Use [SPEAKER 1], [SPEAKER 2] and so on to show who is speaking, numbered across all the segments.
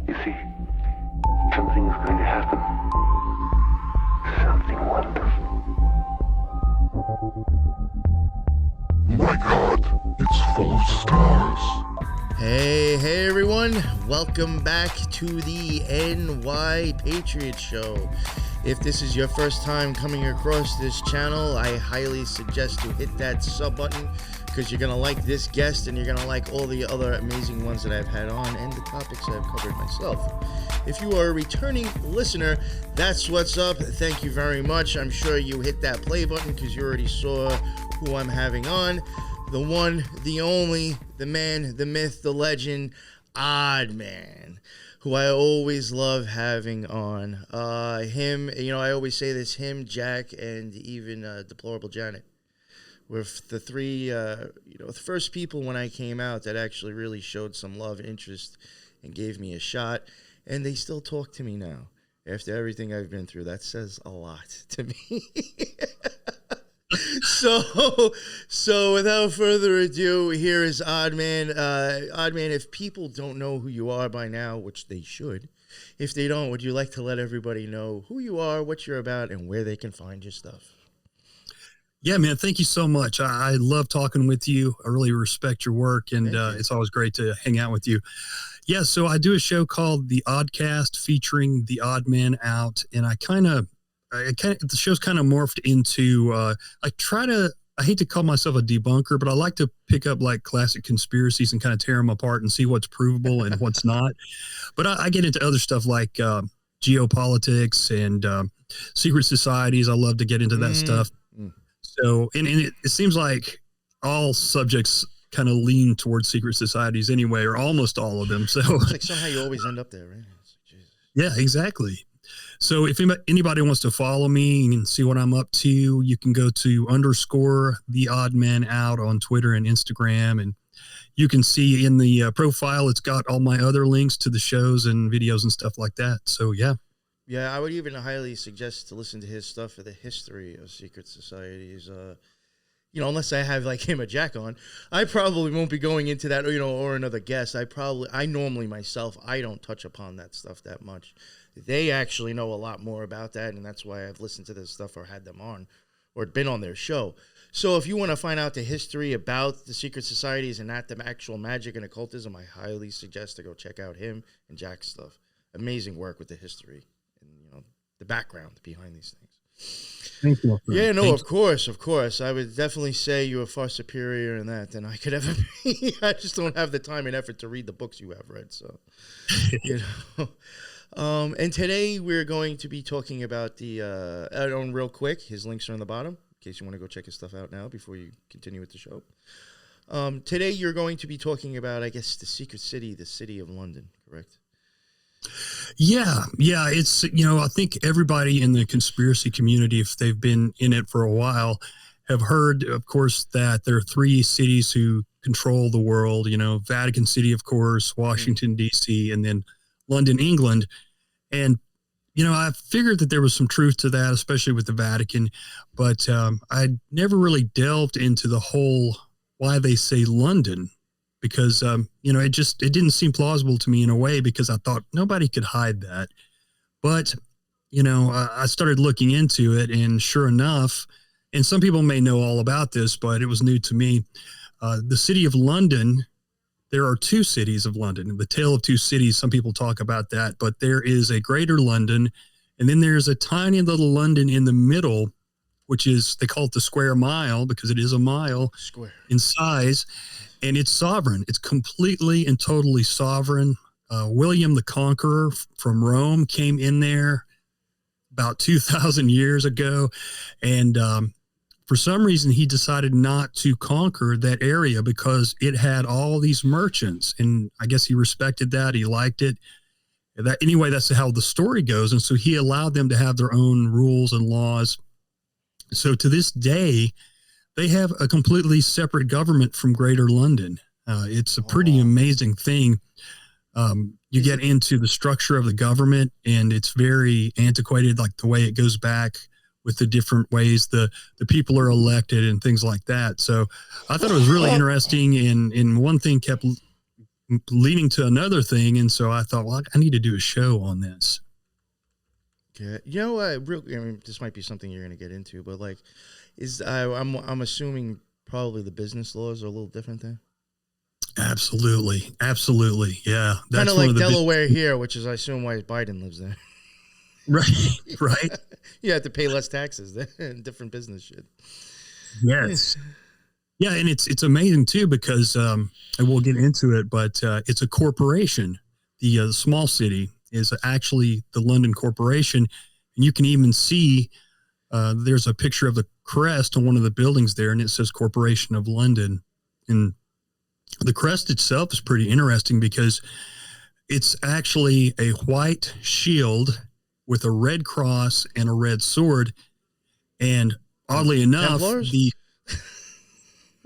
[SPEAKER 1] You see, something is going to happen. Something wonderful.
[SPEAKER 2] My God, it's full of stars.
[SPEAKER 3] Hey everyone, welcome back to the NY Patriot Show. If this is your first time coming across this channel, I highly suggest to hit that sub button because you're going to like this guest and you're going to like all the other amazing ones that I've had on and the topics I've covered myself. If you are a returning listener, that's what's up. Thank you very much. I'm sure you hit that play button because you already saw who I'm having on. The one, the only, the man, the myth, the legend, Oddman, who I always love having on. Him, I always say this, him, Jack, and even Deplorable Janet were the three, the first people when I came out that actually really showed some love, interest, and gave me a shot. And they still talk to me now after everything I've been through. That says a lot to me. So without further ado, here is Oddman. Oddman, if people don't know who you are by now, which they should, if they don't, would you like to let everybody know who you are, what you're about, and where they can find your stuff?
[SPEAKER 4] Yeah, man, thank you so much. I love talking with you. I really respect your work, and it's always great to hang out with you. Yeah, so I do a show called The Oddcast featuring the Oddman out, and the show's kind of morphed into, I hate to call myself a debunker, but I like to pick up like classic conspiracies and kind of tear them apart and see what's provable and what's not. But I get into other stuff like geopolitics and secret societies. I love to get into that stuff. So, and it seems like all subjects kind of lean towards secret societies anyway, or almost all of them. So
[SPEAKER 3] it's like somehow you always end up there, right? Like,
[SPEAKER 4] yeah, exactly. So if anybody wants to follow me and see what I'm up to, you can go to _ the Oddman out on Twitter and Instagram. And you can see in the profile, it's got all my other links to the shows and videos and stuff like that. So, yeah.
[SPEAKER 3] Yeah, I would even highly suggest to listen to his stuff for the history of secret societies. Unless I have like him or Jack on, I probably won't be going into that, or another guest. I normally myself, I don't touch upon that stuff that much. They actually know a lot more about that, and that's why I've listened to this stuff or had them on or been on their show. So if you want to find out the history about the secret societies and not the actual magic and occultism, I highly suggest to go check out him and Jack's stuff. Amazing work with the history and, the background behind these things.
[SPEAKER 4] Thank you.
[SPEAKER 3] Yeah, no, of course. I would definitely say you are far superior in that than I could ever be. I just don't have the time and effort to read the books you have read, so, and today we're going to be talking about the, real quick, his links are on the bottom, in case you want to go check his stuff out now before you continue with the show. Today you're going to be talking about, I guess, the secret city, the city of London, correct?
[SPEAKER 4] Yeah. It's, I think everybody in the conspiracy community, if they've been in it for a while, have heard, of course, that there are three cities who control the world, Vatican City, of course, Washington, D.C., and then London, England. And, I figured that there was some truth to that, especially with the Vatican, but I never really delved into the whole why they say London. Because, it didn't seem plausible to me in a way because I thought nobody could hide that. But, I started looking into it, and sure enough, and some people may know all about this, but it was new to me. The city of London, there are two cities of London. The Tale of Two Cities, some people talk about that, but there is a greater London, and then there's a tiny little London in the middle, which is, they call it the square mile because it is a mile in size. And it's sovereign. It's completely and totally sovereign. William the Conqueror from Rome came in there about 2,000 years ago. And for some reason, he decided not to conquer that area because it had all these merchants. And I guess he respected that. He liked it. Anyway, that's how the story goes. And so he allowed them to have their own rules and laws. So to this day, they have a completely separate government from Greater London. It's a pretty amazing thing. You get into the structure of the government, and it's very antiquated, like the way it goes back with the different ways the people are elected and things like that. So I thought it was really interesting. And one thing kept leading to another thing. And so I thought, well, I need to do a show on this.
[SPEAKER 3] Okay. You know, I mean, this might be something you're going to get into, but like, I'm assuming probably the business laws are a little different there.
[SPEAKER 4] Absolutely. Yeah.
[SPEAKER 3] Kind of like Delaware here, which is, I assume, why Biden lives there.
[SPEAKER 4] Right.
[SPEAKER 3] You have to pay less taxes there. Different business shit.
[SPEAKER 4] Yes. Yeah, and it's amazing too because and we'll get into it, but it's a corporation. The small city is actually the London Corporation, and you can even see there's a picture of the crest on one of the buildings there, and it says Corporation of London. And the crest itself is pretty interesting because it's actually a white shield with a red cross and a red sword, and oddly enough,
[SPEAKER 3] Templars?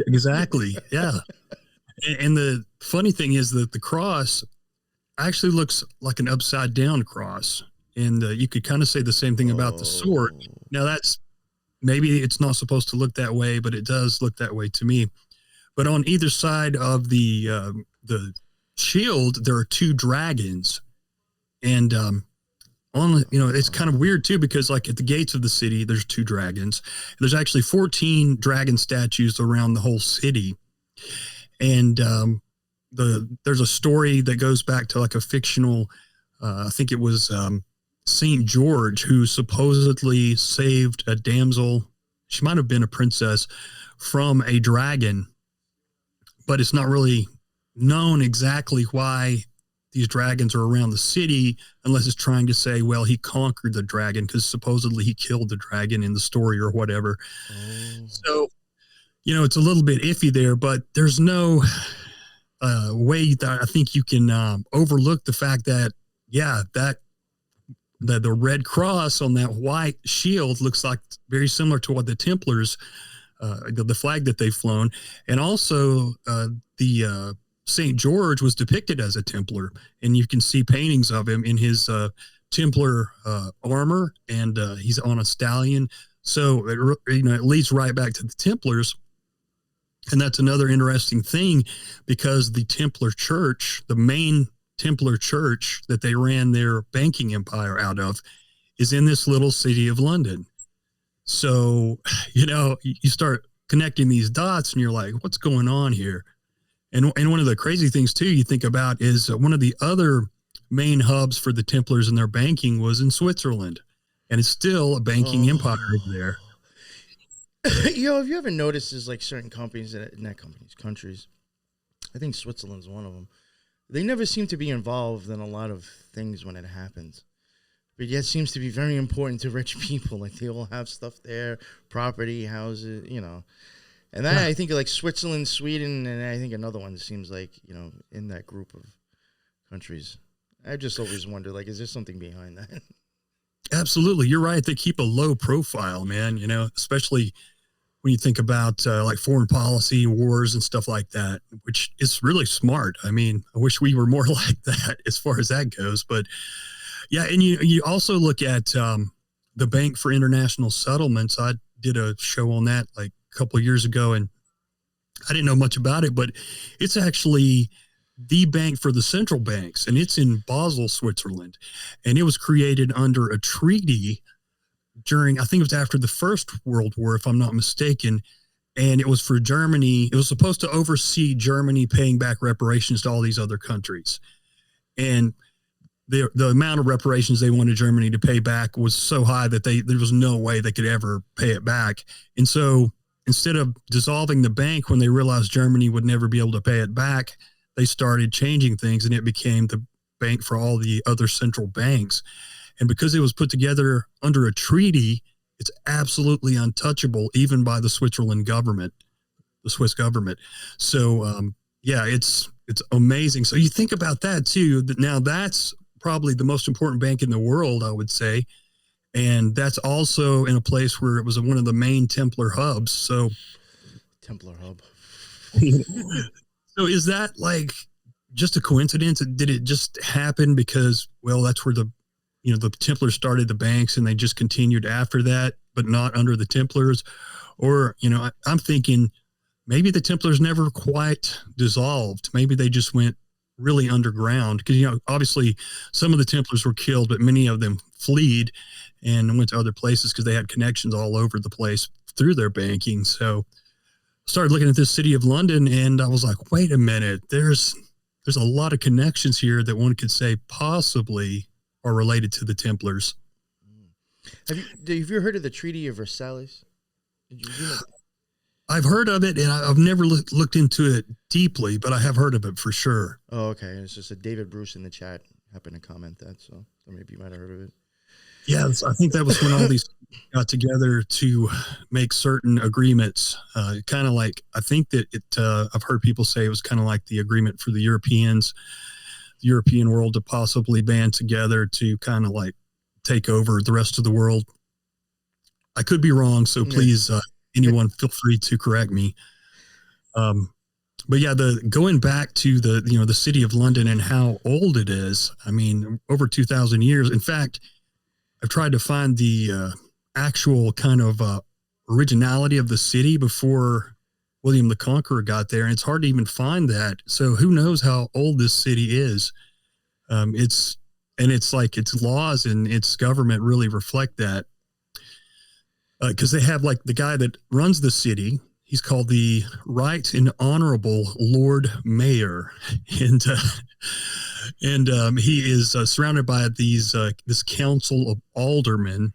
[SPEAKER 4] Exactly. Yeah. And the funny thing is that the cross actually looks like an upside down cross. And you could kind of say the same thing about the sword. Now maybe it's not supposed to look that way, but it does look that way to me. But on either side of the shield, there are two dragons. And, it's kind of weird too, because like at the gates of the city, there's two dragons. There's actually 14 dragon statues around the whole city. And there's a story that goes back to like a fictional, I think it was St. George, who supposedly saved a damsel. She might have been a princess from a dragon, but it's not really known exactly why these dragons are around the city, unless it's trying to say, well, he conquered the dragon because supposedly he killed the dragon in the story or whatever. So, it's a little bit iffy there, but there's no way that I think you can overlook the fact that, that the red cross on that white shield looks like very similar to what the Templars, the flag that they've flown. And also the St. George was depicted as a Templar, and you can see paintings of him in his Templar armor, and he's on a stallion. So it leads right back to the Templars, and that's another interesting thing because the Templar Church, the main Templar Church that they ran their banking empire out of, is in this little city of London. So you start connecting these dots, and you're like, what's going on here? And one of the crazy things, too, you think about is one of the other main hubs for the Templars and their banking was in Switzerland. And it's still a banking empire over there.
[SPEAKER 3] Have you ever noticed there's like certain companies, countries, I think Switzerland's one of them, they never seem to be involved in a lot of things when it happens. But yet seems to be very important to rich people. Like they all have stuff there, property, houses, And then I think like Switzerland, Sweden, and I think another one seems like, in that group of countries. I just always wonder, like, is there something behind that?
[SPEAKER 4] Absolutely. You're right. They keep a low profile, man, especially when you think about like foreign policy, wars and stuff like that, which is really smart. I mean, I wish we were more like that as far as that goes. But yeah, and you also look at the Bank for International Settlements. I did a show on that like couple of years ago, and I didn't know much about it, but it's actually the bank for the central banks, and it's in Basel, Switzerland, and it was created under a treaty during, I think it was after the First World War, if I'm not mistaken, and it was for Germany. It was supposed to oversee Germany paying back reparations to all these other countries, and the amount of reparations they wanted Germany to pay back was so high that there was no way they could ever pay it back. And so instead of dissolving the bank when they realized Germany would never be able to pay it back, they started changing things, and it became the bank for all the other central banks. And because it was put together under a treaty, it's absolutely untouchable, even by the Switzerland government, the Swiss government. So, it's amazing. So you think about that too. Now that's probably the most important bank in the world, I would say. And that's also in a place where it was one of the main Templar hubs. So
[SPEAKER 3] Templar hub.
[SPEAKER 4] So is that like just a coincidence? Did it just happen because, well, that's where the Templars started the banks and they just continued after that, but not under the Templars? Or, I'm thinking maybe the Templars never quite dissolved. Maybe they just went really underground because, obviously some of the Templars were killed, but many of them fled and went to other places because they had connections all over the place through their banking. So started looking at this city of London, and I was like, wait a minute, there's a lot of connections here that one could say possibly are related to the Templars.
[SPEAKER 3] Have you heard of the Treaty of Versailles? Did you know?
[SPEAKER 4] I've heard of it, and I've never looked into it deeply, but I have heard of it for sure.
[SPEAKER 3] Oh, okay. It's just a David Bruce in the chat happened to comment that, so maybe you might have heard of it.
[SPEAKER 4] Yeah, I think that was when all these got together to make certain agreements. Kind of like, I think that I've heard people say it was kind of like the agreement for the European world to possibly band together to kind of like take over the rest of the world. I could be wrong, so please, anyone feel free to correct me. But yeah, going back to the city of London and how old it is. I mean, over 2,000 years. In fact, I've tried to find the actual kind of originality of the city before William the Conqueror got there, and it's hard to even find that. So who knows how old this city is? It's like its laws and its government really reflect that, because they have like the guy that runs the city. He's called the Right and Honorable Lord Mayor, and he is surrounded by this council of aldermen,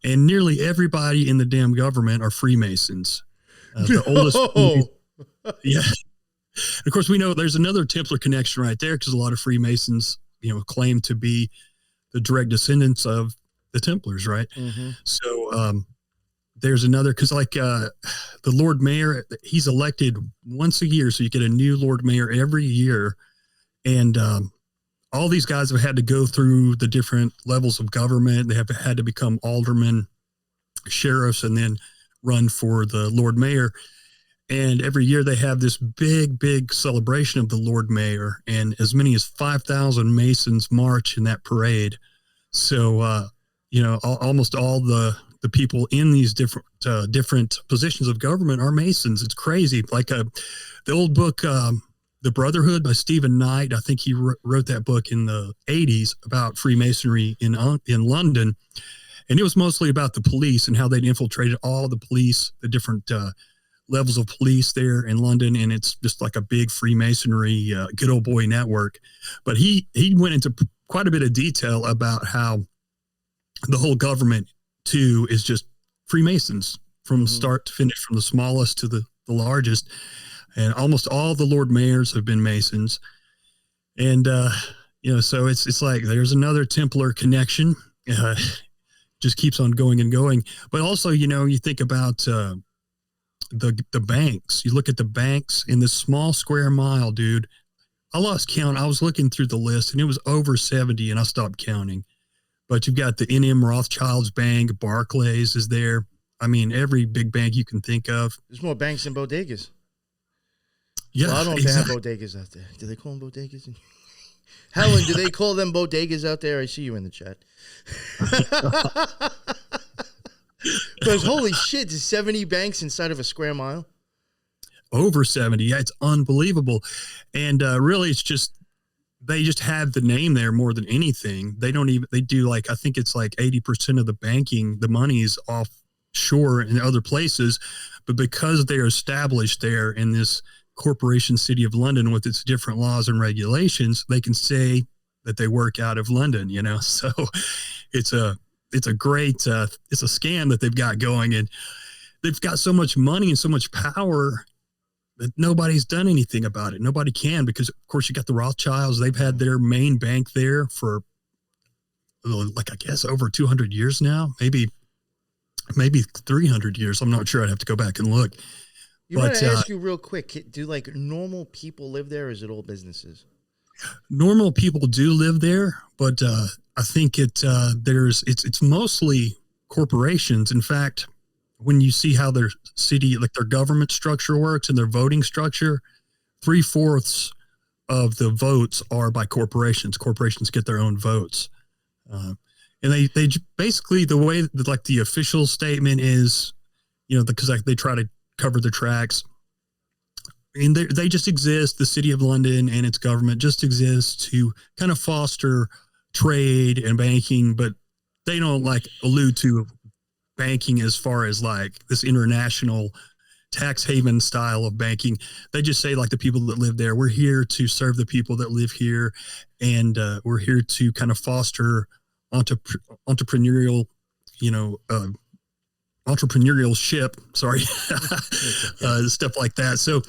[SPEAKER 4] and nearly everybody in the damn government are Freemasons. The oldest, yeah. Of course, we know there's another Templar connection right there because a lot of Freemasons, claim to be the direct descendants of the Templars, right? Mm-hmm. So there's another, because like the Lord Mayor, he's elected once a year, so you get a new Lord Mayor every year. And all these guys have had to go through the different levels of government. They have had to become aldermen, sheriffs, and then run for the Lord Mayor. And every year they have this big, big celebration of the Lord Mayor, and as many as 5,000 Masons march in that parade. So, almost all the people in these different positions of government are Masons. It's crazy. Like the old book, The Brotherhood by Stephen Knight. I think he wrote that book in the 80s about Freemasonry in London. And it was mostly about the police and how they'd infiltrated all the police, the different levels of police there in London. And it's just like a big Freemasonry, good old boy network. But he went into quite a bit of detail about how the whole government too is just Freemasons from start to finish, from the smallest to the largest. And almost all the Lord Mayors have been Masons. And, so it's like there's another Templar connection. Just keeps on going and going. But also, you think about the banks. You look at the banks in this small square mile, dude. I lost count. I was looking through the list, and it was over 70, and I stopped counting. But you've got the N.M. Rothschild's Bank, Barclays is there. I mean, every big bank you can think of.
[SPEAKER 3] There's more banks than bodegas.
[SPEAKER 4] Yeah,
[SPEAKER 3] well, I don't know if they have bodegas out there. Do they call them bodegas? Helen, do they call them bodegas out there? I see you in the chat. Because holy shit, there's 70 banks inside of a square mile.
[SPEAKER 4] Over 70. Yeah, it's unbelievable. And really, it's just, they just have the name there more than anything. They do like, I think it's like 80% of the banking, the money is offshore in other places. But because they're established there in this corporation city of London with its different laws and regulations, they can say that they work out of London, So it's a great, it's a scam that they've got going, and they've got so much money and so much power that nobody's done anything about it. Nobody can, because of course you got the Rothschilds. They've had their main bank there for like, I guess over 200 years now, maybe 300 years. I'm not sure. I'd have to go back and look.
[SPEAKER 3] You want to ask you real quick, do like normal people live there, or is it all businesses?
[SPEAKER 4] Normal people do live there, but I think it's mostly corporations. In fact, when you see how their city, like their government structure works and their voting structure, 3/4 of the votes are by corporations. Corporations get their own votes. And they basically, the way that like the official statement is, because like they try to cover their tracks, and they just exist. The City of London and its government just exists to kind of foster trade and banking, but they don't like allude to banking as far as like this international tax haven style of banking. They just say like the people that live there, we're here to serve the people that live here, and we're here to kind of foster entrepreneurial, entrepreneurship. Sorry, stuff like that. So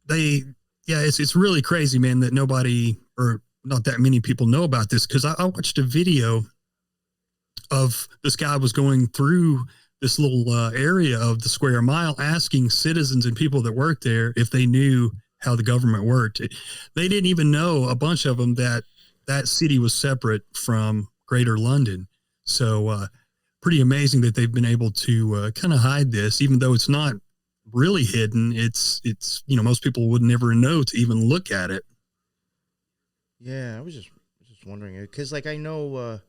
[SPEAKER 4] it's really crazy, man, that nobody or not that many people know about this, because I watched a video of this guy was going through this little area of the square mile asking citizens and people that worked there if they knew how the government worked. They didn't even know, a bunch of them, that city was separate from Greater London. So pretty amazing that they've been able to kind of hide this, even though it's not really hidden. It's most people would never know to even look at it.
[SPEAKER 3] Yeah, I was just wondering, because like I know,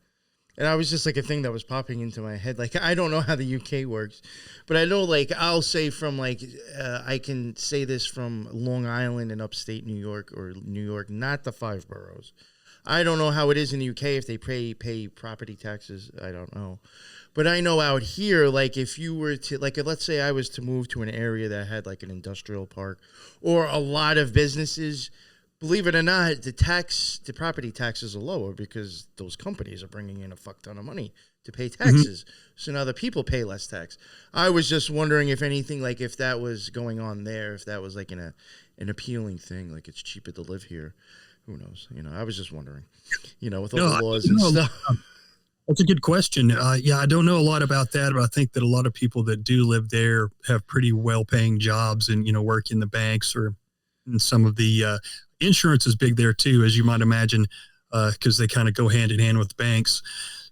[SPEAKER 3] and I was just like a thing that was popping into my head. Like I don't know how the UK works, but I know like I'll say from like I can say this from Long Island and upstate New York, or New York, not the 5 boroughs. I don't know how it is in the UK if they pay property taxes. I don't know. But I know out here, like if you were to, like, let's say I was to move to an area that had like an industrial park or a lot of businesses, believe it or not, the property taxes are lower because those companies are bringing in a fuck ton of money to pay taxes. Mm-hmm. So now the people pay less tax. I was just wondering if anything, like if that was going on there, if that was like an appealing thing, like it's cheaper to live here. Who knows? I was just wondering, with all the laws and stuff.
[SPEAKER 4] That's a good question. I don't know a lot about that, but I think that a lot of people that do live there have pretty well-paying jobs and, work in the banks or in some of the insurance is big there too, as you might imagine, because they kind of go hand in hand with banks.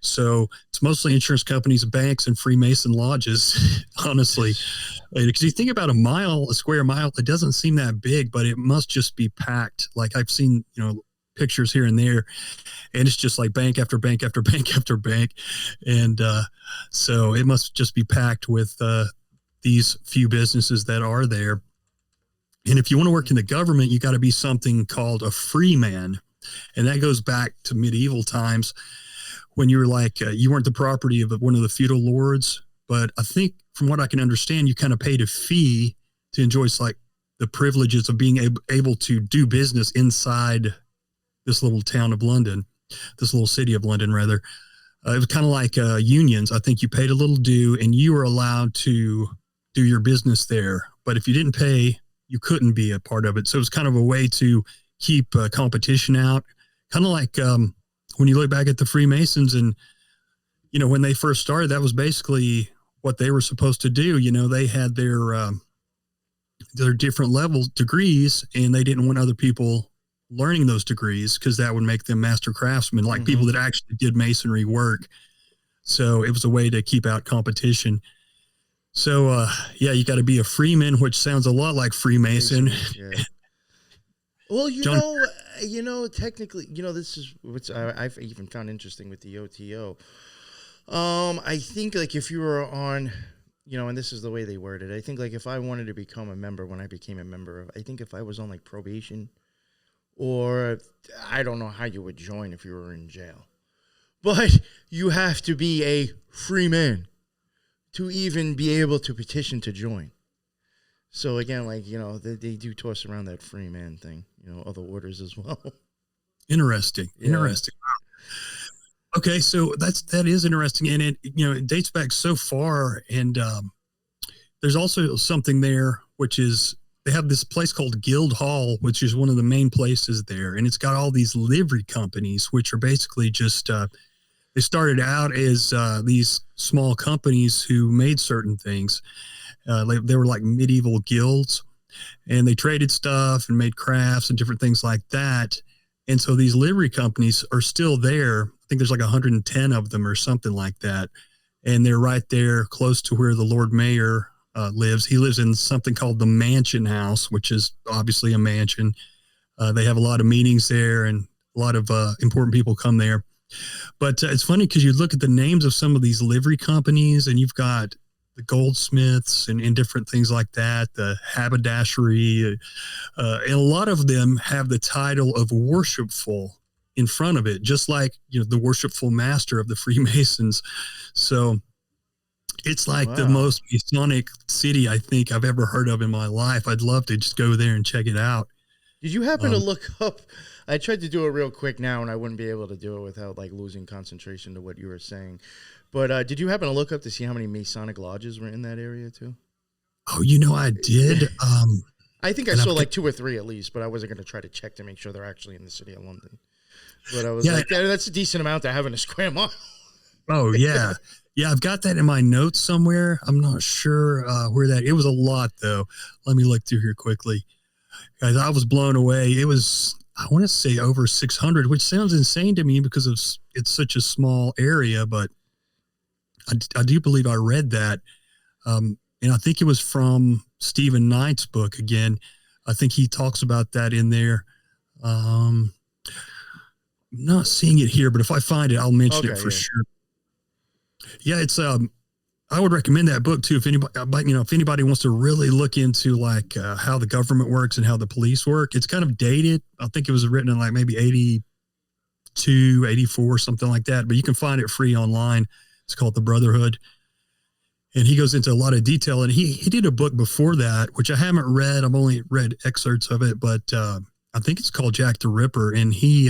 [SPEAKER 4] So it's mostly insurance companies, banks, and Freemason lodges, honestly. Because you think about a square mile, it doesn't seem that big, but it must just be packed. Like I've seen, pictures here and there, and it's just like bank after bank after bank after bank. And so it must just be packed with these few businesses that are there. And if you want to work in the government, you got to be something called a freeman. And that goes back to medieval times when you were like, you weren't the property of one of the feudal lords. But I think from what I can understand, you kind of paid a fee to enjoy like the privileges of being able to do business inside this little town of London, this little city of London, rather. It was kind of like unions. I think you paid a little due and you were allowed to do your business there. But if you didn't pay, you couldn't be a part of it. So it was kind of a way to keep competition out. Kind of like when you look back at the Freemasons and, when they first started, that was basically what they were supposed to do. They had their different levels, degrees, and they didn't want other people learning those degrees because that would make them master craftsmen, like people that actually did masonry work. So it was a way to keep out competition. So, you got to be a freeman, which sounds a lot like Freemason.
[SPEAKER 3] Yeah. Well, technically, this is what I've even found interesting with the OTO. I think like if you were on, and this is the way they worded it, I think like if I wanted to become a member, when I became a member, I think if I was on like probation, or I don't know how you would join if you were in jail, but you have to be a free man to even be able to petition to join. So again, like, they do toss around that free man thing, other orders as well.
[SPEAKER 4] Interesting. Yeah. Interesting. Okay. So that is interesting. And it dates back so far. And there's also something there, which is, they have this place called Guild Hall, which is one of the main places there. And it's got all these livery companies, which are basically just, they started out as these small companies who made certain things. They were like medieval guilds, and they traded stuff and made crafts and different things like that. And so these livery companies are still there. I think there's like 110 of them or something like that. And they're right there close to where the Lord Mayor lives. He lives in something called the Mansion House, which is obviously a mansion. They have a lot of meetings there, and a lot of important people come there. But it's funny because you look at the names of some of these livery companies, and you've got the goldsmiths and different things like that, the haberdashery, and a lot of them have the title of worshipful in front of it, just like, the worshipful master of the Freemasons. So it's like the most Masonic city I think I've ever heard of in my life. I'd love to just go there and check it out.
[SPEAKER 3] Did you happen to look up? I tried to do it real quick now, and I wouldn't be able to do it without like losing concentration to what you were saying. But did you happen to look up to see how many Masonic lodges were in that area too?
[SPEAKER 4] Oh, I did.
[SPEAKER 3] I think I saw like 2 or 3 at least, but I wasn't going to try to check to make sure they're actually in the city of London. But I was like, that's a decent amount to have in a square mile.
[SPEAKER 4] Oh, yeah. Yeah, I've got that in my notes somewhere. I'm not sure where it was a lot, though. Let me look through here quickly. Guys, I was blown away. It was, I want to say over 600, which sounds insane to me because it's such a small area, but I do believe I read that. And I think it was from Stephen Knight's book again. I think he talks about that in there. I'm not seeing it here, but if I find it, I'll mention it for sure. Yeah, it's I would recommend that book too if anybody wants to really look into like how the government works and how the police work. It's kind of dated. I think it was written in like maybe 82, 84, something like that, but you can find it free online. It's called The Brotherhood. And he goes into a lot of detail, and he did a book before that, which I haven't read. I've only read excerpts of it, but I think it's called Jack the Ripper. And he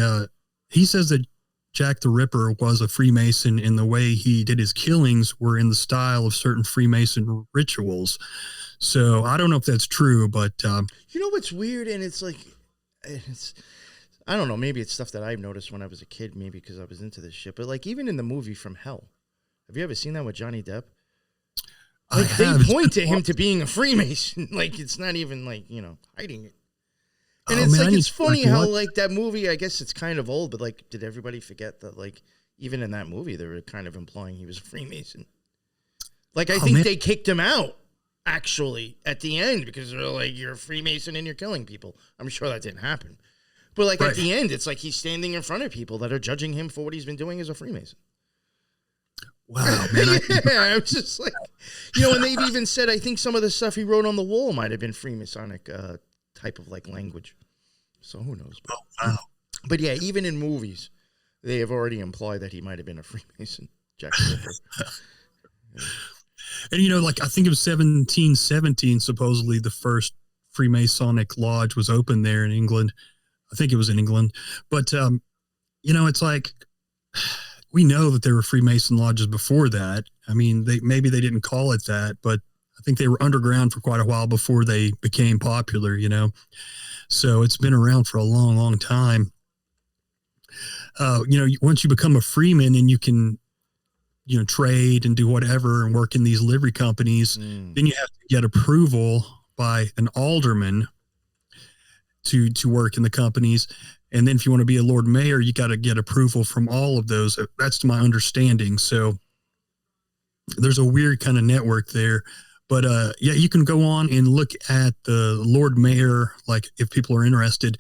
[SPEAKER 4] says that Jack the Ripper was a Freemason, and the way he did his killings were in the style of certain Freemason rituals. So I don't know if that's true, but
[SPEAKER 3] what's weird, and it's like, I don't know, maybe it's stuff that I've noticed when I was a kid, maybe because I was into this shit. But like even in the movie From Hell, have you ever seen that with Johnny Depp? Like they point to him to being a Freemason, like it's not even like hiding it. And it's funny how like that movie, I guess it's kind of old, but like, did everybody forget that like even in that movie they were kind of implying he was a Freemason? Like I think they kicked him out actually at the end because they're like, you're a Freemason and you're killing people. I'm sure that didn't happen, but like at the end, it's like he's standing in front of people that are judging him for what he's been doing as a Freemason.
[SPEAKER 4] Wow, man.
[SPEAKER 3] I was just like, and they've even said, I think some of the stuff he wrote on the wall might have been Freemasonic type of like language. So who knows?
[SPEAKER 4] Oh, wow.
[SPEAKER 3] But yeah, even in movies, they have already implied that he might have been a Freemason, Jack the Ripper.
[SPEAKER 4] And, like, I think it was 1717, supposedly the first Freemasonic lodge was opened there in England. I think it was in England. But, it's like, we know that there were Freemason lodges before that. I mean, maybe they didn't call it that, but I think they were underground for quite a while before they became popular, So it's been around for a long, long time. Once you become a freeman and you can, trade and do whatever and work in these livery companies, then you have to get approval by an alderman to work in the companies. And then if you want to be a Lord Mayor, you got to get approval from all of those. That's to my understanding. So there's a weird kind of network there. But you can go on and look at the Lord Mayor, like if people are interested,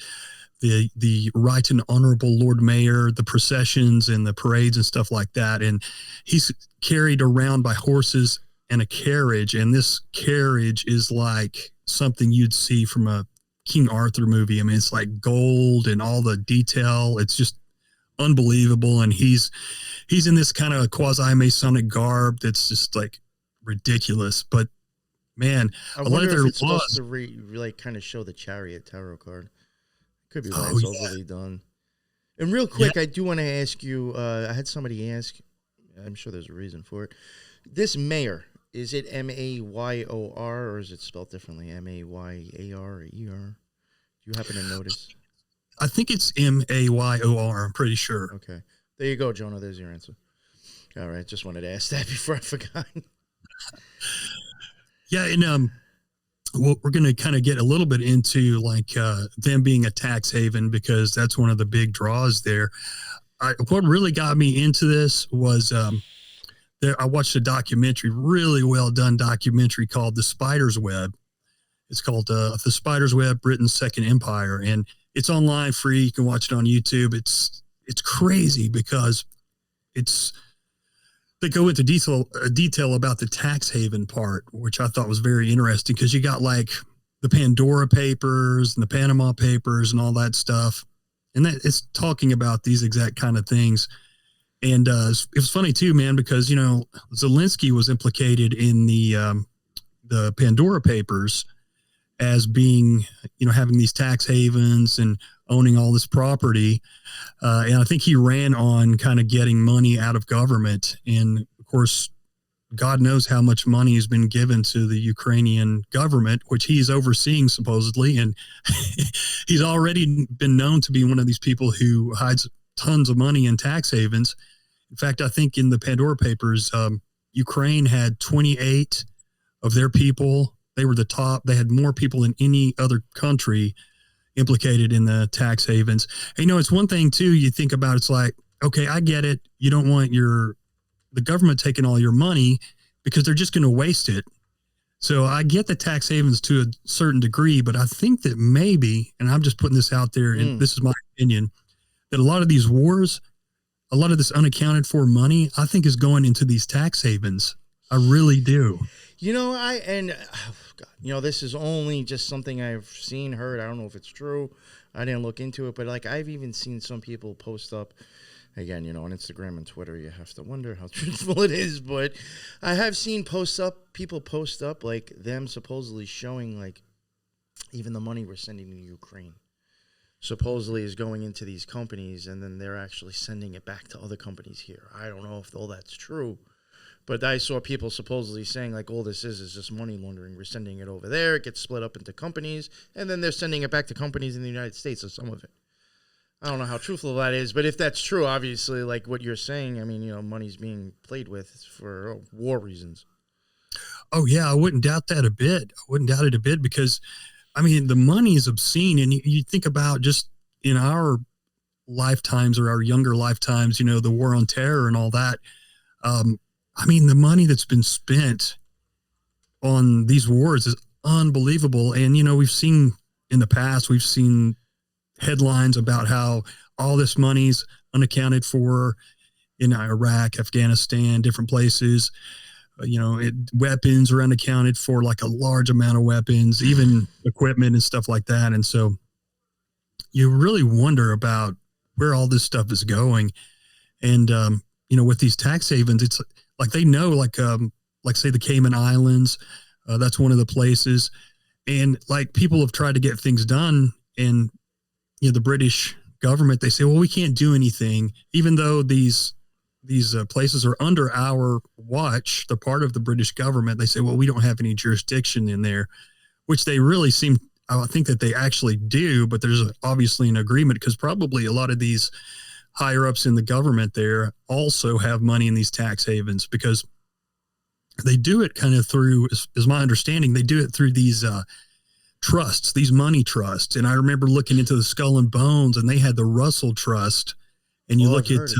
[SPEAKER 4] the Right and Honorable Lord Mayor, the processions and the parades and stuff like that. And he's carried around by horses and a carriage. And this carriage is like something you'd see from a King Arthur movie. I mean, it's like gold and all the detail. It's just unbelievable. And he's in this kind of quasi-Masonic garb that's just like ridiculous. But man,
[SPEAKER 3] I wonder if it's supposed to really kind of show the Chariot tarot card. Could be why it's overly done. And real quick, I do want to ask you, I had somebody ask, I'm sure there's a reason for it. This mayor, is it M-A-Y-O-R or is it spelled differently? M-A-Y-A-R or E-R? Do you happen to notice?
[SPEAKER 4] I think it's M-A-Y-O-R. I'm pretty sure.
[SPEAKER 3] Okay. There you go, Jonah. There's your answer. All right. Just wanted to ask that before I forgot.
[SPEAKER 4] Yeah, and we're going to kind of get a little bit into like them being a tax haven because that's one of the big draws there. What really got me into this was I watched a documentary, really well done documentary called The Spider's Web. It's called The Spider's Web, Britain's Second Empire, and it's online free. You can watch it on YouTube. It's crazy because it's they go into detail about the tax haven part, which I thought was very interesting because you got like the Pandora Papers and the Panama Papers and all that stuff. And that it's talking about these exact kind of things. And it was funny too, man, because, you know, Zelensky was implicated in the Pandora Papers as being, you know, having these tax havens and owning all this property. And I think he ran on kind of getting money out of government. And of course, God knows how much money has been given to the Ukrainian government, which he's overseeing supposedly. And he's already been known to be one of these people who hides tons of money in tax havens. In fact, I think in the Pandora Papers, Ukraine had 28 of their people. They were the top. They had more people than any other country implicated in the tax havens. And, you know, it's one thing too, you think about, it's like, okay, I get it. You don't want the government taking all your money because they're just going to waste it. So I get the tax havens to a certain degree, but I think that maybe, and I'm just putting this out there, and this is my opinion, that a lot of these wars, a lot of this unaccounted for money, I think is going into these tax havens. I really do.
[SPEAKER 3] You know, God, you know, this is only just something I've seen, heard. I don't know if it's true. I didn't look into it, but like I've even seen some people post up, again, you know, on Instagram and Twitter, you have to wonder how truthful it is, but I have seen people post up like them supposedly showing like even the money we're sending to Ukraine supposedly is going into these companies, and then they're actually sending it back to other companies here. I don't know if all that's true. But I saw people supposedly saying, like, all this is just money laundering. We're sending it over there. It gets split up into companies. And then they're sending it back to companies in the United States, or some of it. I don't know how truthful that is. But if that's true, obviously, like what you're saying, I mean, you know, money's being played with for war reasons.
[SPEAKER 4] Oh, yeah. I wouldn't doubt that a bit. I wouldn't doubt it a bit because, I mean, the money is obscene. And you think about just in our lifetimes or our younger lifetimes, you know, the war on terror and all that. I mean, the money that's been spent on these wars is unbelievable. And, you know, we've seen in the past, we've seen headlines about how all this money's unaccounted for in Iraq, Afghanistan, different places. You know, weapons are unaccounted for, like a large amount of weapons, even equipment and stuff like that. And so you really wonder about where all this stuff is going. And, you know, with these tax havens, it's like they know, like say the Cayman Islands, that's one of the places. And like people have tried to get things done, and, you know, the British government, they say, well, we can't do anything, even though these places are under our watch. They're part of the British government. They say, well, we don't have any jurisdiction in there, which they really seem, I think that they actually do, but there's obviously an agreement because probably a lot of these higher ups in the government there also have money in these tax havens because they do it kind of through, is my understanding, they do it through these trusts, these money trusts. And I remember looking into the Skull and Bones, and they had the Russell Trust. And you look at,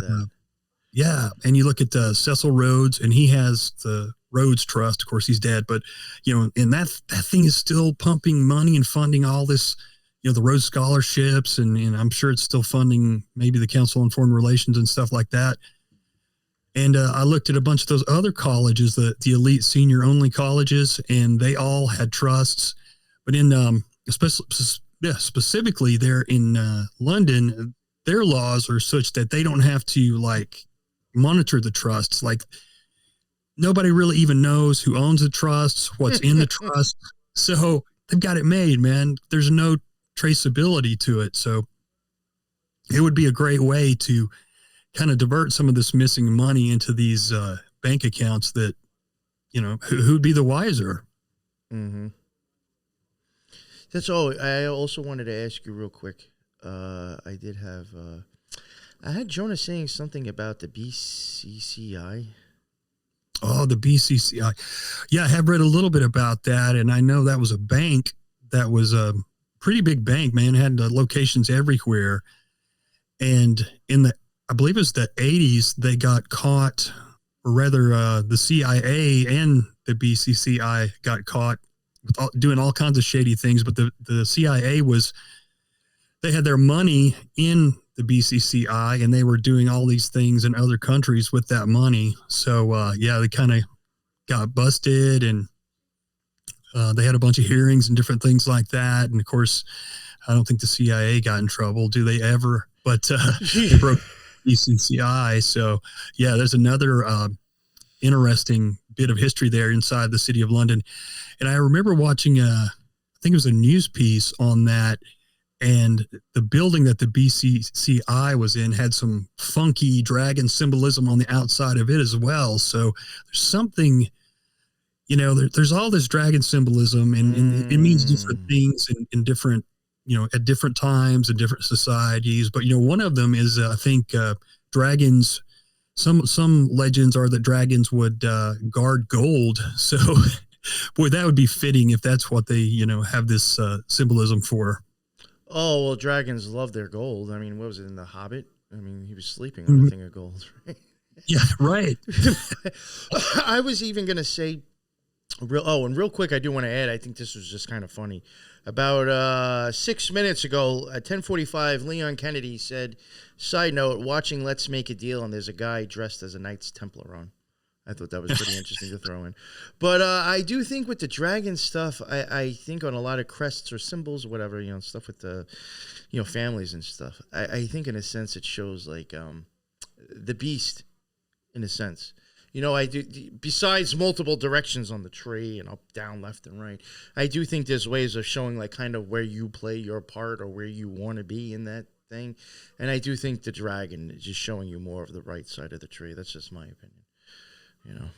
[SPEAKER 4] and you look at Cecil Rhodes, and he has the Rhodes Trust. Of course, he's dead, but, you know, and that thing is still pumping money and funding all this, you know, the Rhodes scholarships, and I'm sure it's still funding maybe the Council on Foreign Relations and stuff like that. And I looked at a bunch of those other colleges, the elite senior only colleges, and they all had trusts. But in specifically there in London, their laws are such that they don't have to like monitor the trusts. Like nobody really even knows who owns the trusts, what's in the trust. So they've got it made, man. There's no traceability to it. So it would be a great way to kind of divert some of this missing money into these bank accounts that, you know, who'd be the wiser?
[SPEAKER 3] Mm-hmm. That's all. I also wanted to ask you real quick. I had Jonah saying something about the BCCI.
[SPEAKER 4] Oh, the BCCI. Yeah, I have read a little bit about that. And I know that was a bank that was a pretty big bank, man. It had locations everywhere. And I believe it was the 80s, they got caught, or rather the CIA and the BCCI got caught with doing all kinds of shady things. But the CIA they had their money in the BCCI, and they were doing all these things in other countries with that money. So, they kind of got busted, and they had a bunch of hearings and different things like that. And of course, I don't think the CIA got in trouble. Do they ever? But they broke BCCI. So, there's another interesting bit of history there inside the city of London. And I remember watching I think it was a news piece on that. And the building that the BCCI was in had some funky dragon symbolism on the outside of it as well. So there's something, there's all this dragon symbolism, and it means different things in different, at different times and different societies. But, one of them is, I think, dragons. Some legends are that dragons would guard gold. So, boy, that would be fitting if that's what they, have this symbolism for.
[SPEAKER 3] Oh, well, dragons love their gold. I mean, what was it in The Hobbit? I mean, he was sleeping on a thing of gold, right?
[SPEAKER 4] Yeah, right.
[SPEAKER 3] I was even going to say, real quick, I do want to add, I think this was just kind of funny. About 6 minutes ago, at 10:45, Leon Kennedy said, side note, watching Let's Make a Deal, and there's a guy dressed as a Knights Templar on. I thought that was pretty interesting to throw in. But I do think with the dragon stuff, I think on a lot of crests or symbols or whatever, stuff with the, families and stuff. I think in a sense it shows like the beast in a sense. I do, besides multiple directions on the tree and up, down, left, and right, I do think there's ways of showing like kind of where you play your part or where you want to be in that thing. And I do think the dragon is just showing you more of the right side of the tree. That's just my opinion.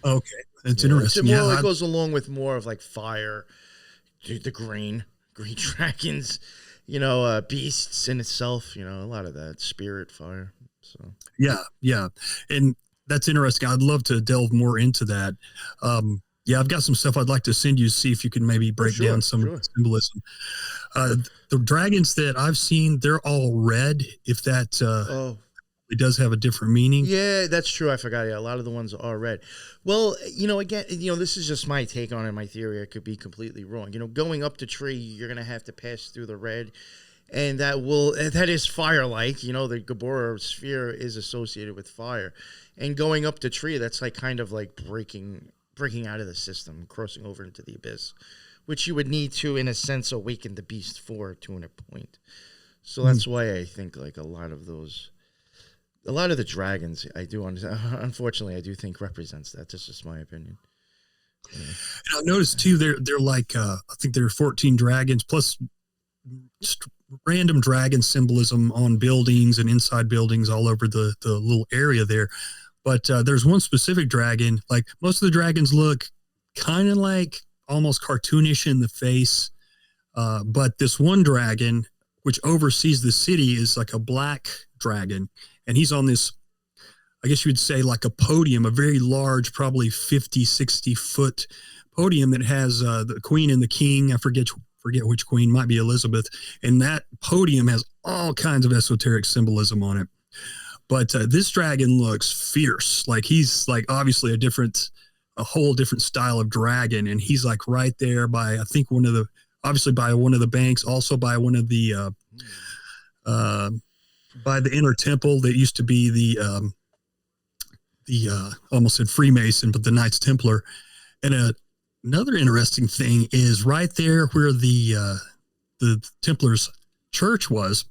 [SPEAKER 4] Okay, that's interesting.
[SPEAKER 3] It goes along with more of like fire, the green dragons, beasts in itself. A lot of that spirit fire. So
[SPEAKER 4] yeah, and that's interesting. I'd love to delve more into that. I've got some stuff I'd like to send you to see if you can maybe break down some of the symbolism. The dragons that I've seen, they're all red. If that. It does have a different meaning.
[SPEAKER 3] Yeah, that's true. I forgot. Yeah, a lot of the ones are red. Well, again, this is just my take on it, my theory. I could be completely wrong. Going up the tree, you're going to have to pass through the red, and that is fire-like. The Gabora sphere is associated with fire. And going up the tree, that's like kind of like breaking out of the system, crossing over into the abyss, which you would need to, in a sense, awaken the beast to a point. So that's why I think like a lot of the dragons, I do understand. Unfortunately, I do think represents that. That's just my opinion.
[SPEAKER 4] Yeah. And I noticed too, they're like I think there are 14 dragons plus just random dragon symbolism on buildings and inside buildings all over the little area there. But there's one specific dragon. Like most of the dragons look kind of like almost cartoonish in the face, but this one dragon, which oversees the city, is like a black dragon. And he's on this, I guess you would say like a podium, a very large, probably 50, 60 foot podium that has the queen and the king. I forget which queen, might be Elizabeth. And that podium has all kinds of esoteric symbolism on it. But this dragon looks fierce. Like he's like obviously a whole different style of dragon. And he's like right there by, I think obviously by one of the banks, also by one of the, by the inner temple that used to be the almost said Freemason, but the Knights Templar. And another interesting thing is right there where the Templars church was.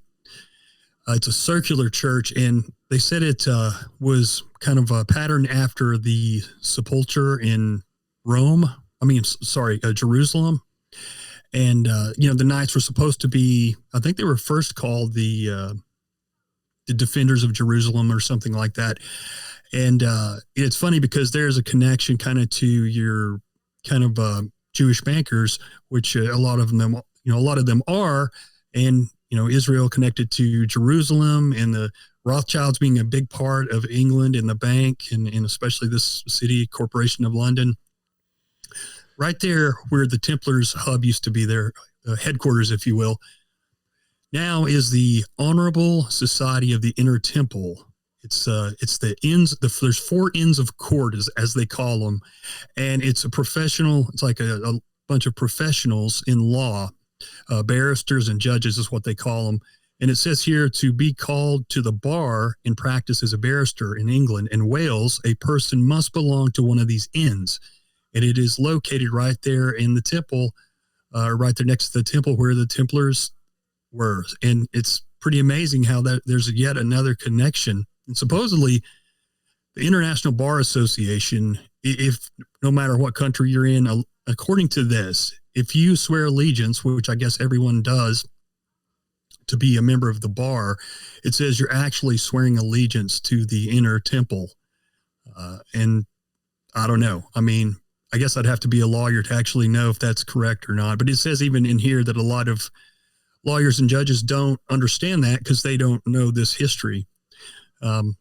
[SPEAKER 4] It's a circular church, and they said it was kind of a pattern after the sepulchre in Jerusalem. And the knights were supposed to be, I think they were first called the defenders of Jerusalem or something like that. And it's funny because there's a connection kind of to your kind of Jewish bankers, which a lot of them are, and Israel connected to Jerusalem, and the Rothschilds being a big part of England and the bank, and especially this city corporation of London. Right there where the Templars hub used to be, their headquarters, if you will, now is the Honorable Society of the Inner Temple. It's the inns. There's 4 inns of court, as they call them, and it's a professional. It's like a bunch of professionals in law, barristers and judges is what they call them, And it says here, to be called to the bar and practice as a barrister in England and Wales, a person must belong to one of these inns. And it is located right there in the temple, right there next to the temple where the Templars were. And it's pretty amazing how that there's yet another connection. And supposedly the International Bar Association, if no matter what country you're in, according to this, if you swear allegiance, which I guess everyone does, to be a member of the bar, it says you're actually swearing allegiance to the inner temple. And I don't know. I mean, I guess I'd have to be a lawyer to actually know if that's correct or not. But it says even in here that a lot of lawyers and judges don't understand that because they don't know this history. And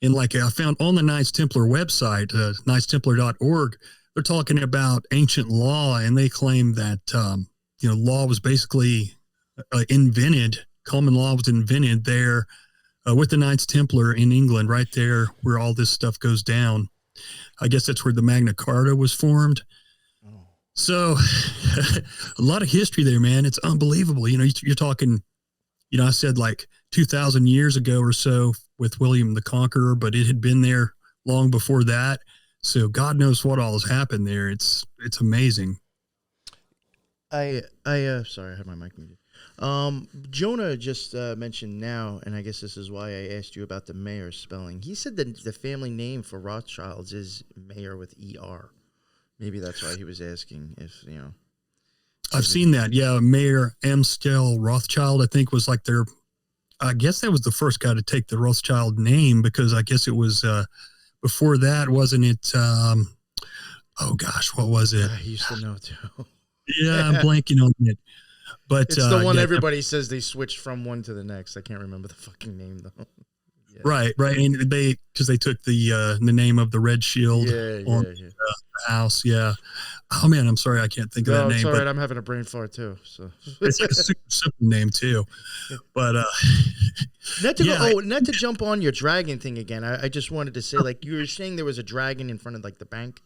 [SPEAKER 4] like I found on the Knights Templar website, knightstemplar.org, they're talking about ancient law, and they claim that, law was basically invented. Common law was invented there with the Knights Templar in England, right there where all this stuff goes down. I guess that's where the Magna Carta was formed. Oh. So a lot of history there, man. It's unbelievable. You're talking, I said like 2,000 years ago or so with William the Conqueror, but it had been there long before that. So God knows what all has happened there. It's amazing.
[SPEAKER 3] Sorry, I had my mic muted. Jonah just mentioned now, and I guess this is why I asked you about the Mayer spelling. He said that the family name for Rothschilds is Mayer with ER. Maybe that's why he was asking if,
[SPEAKER 4] I've seen that. Yeah. Mayer Amstel Rothschild, I think, was like I guess that was the first guy to take the Rothschild name, because I guess it was before that, wasn't it? Oh gosh, what was it?
[SPEAKER 3] I used to know too.
[SPEAKER 4] Yeah, I'm blanking on it. But
[SPEAKER 3] it's the one everybody says they switched from one to the next. I can't remember the fucking name though. Yeah.
[SPEAKER 4] Right, and because they took the name of the Red Shield on the house. Yeah. Oh man, I'm sorry, I can't think of that name.
[SPEAKER 3] It's all right. I'm having a brain fart too. So
[SPEAKER 4] it's like a super simple name too. But
[SPEAKER 3] not to jump on your dragon thing again. I just wanted to say, like, you were saying there was a dragon in front of like the bank.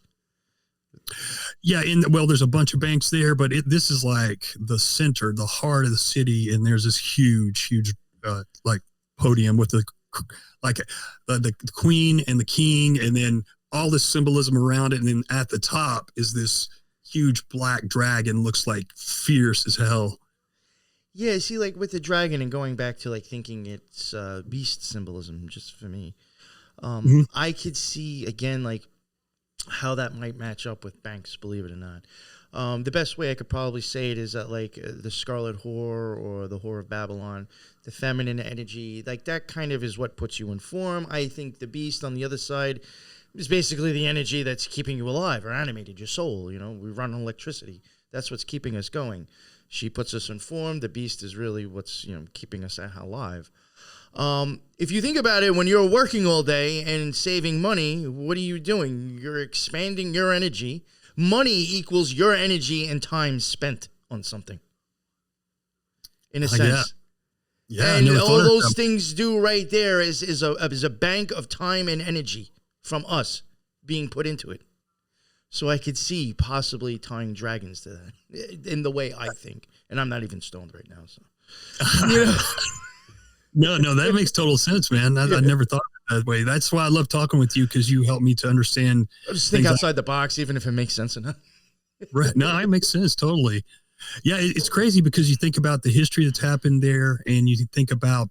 [SPEAKER 4] Yeah, there's a bunch of banks there, but this is like the center, the heart of the city, and there's this huge like podium with the queen and the king, and then all this symbolism around it, and then at the top is this huge black dragon, looks like fierce as hell.
[SPEAKER 3] Yeah, see, like with the dragon, and going back to like thinking it's beast symbolism, just for me, I could see again like how that might match up with banks, believe it or not. The best way I could probably say it is that like the Scarlet Whore or the Whore of Babylon, the feminine energy, like that kind of is what puts you in form. I think the beast on the other side is basically the energy that's keeping you alive or animated, your soul. We run on electricity. That's what's keeping us going. She puts us in form. The beast is really what's, keeping us alive. If you think about it, when you're working all day and saving money, what are you doing? You're expanding your energy. Money equals your energy and time spent on something, in a sense.
[SPEAKER 4] Yeah.
[SPEAKER 3] And all those things do right there is a bank of time and energy from us being put into it. So I could see possibly tying dragons to that in the way I think. And I'm not even stoned right now, so.
[SPEAKER 4] No, that makes total sense, man. I never thought of it that way. That's why I love talking with you, because you help me to understand.
[SPEAKER 3] Just think outside the box, even if it makes sense or not.
[SPEAKER 4] Right. No, it makes sense. Totally. Yeah. It's crazy because you think about the history that's happened there, and you think about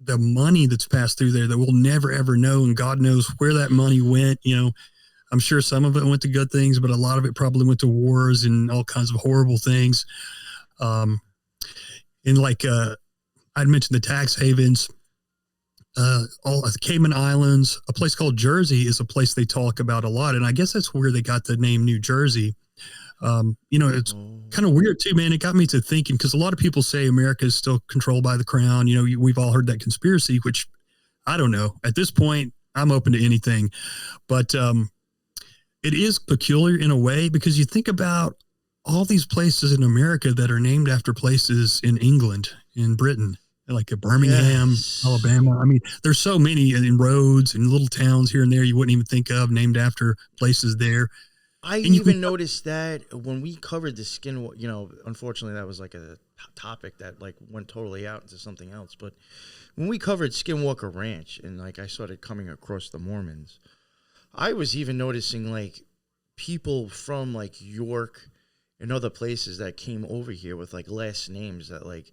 [SPEAKER 4] the money that's passed through there that we'll never, ever know. And God knows where that money went. I'm sure some of it went to good things, but a lot of it probably went to wars and all kinds of horrible things. And like, I'd mentioned the tax havens, all the Cayman Islands, a place called Jersey is a place they talk about a lot. And I guess that's where they got the name New Jersey. It's kind of weird too, man. It got me to thinking, because a lot of people say America is still controlled by the crown. We've all heard that conspiracy, which I don't know. At this point, I'm open to anything. But it is peculiar in a way, because you think about all these places in America that are named after places in England, in Britain, like Birmingham, Alabama. I mean, there's so many in roads and little towns here and there you wouldn't even think of, named after places there.
[SPEAKER 3] I even noticed that when we covered the skin, unfortunately that was like a topic that like went totally out into something else. But when we covered Skinwalker Ranch and like I started coming across the Mormons, I was even noticing like people from like York and other places that came over here with like last names that like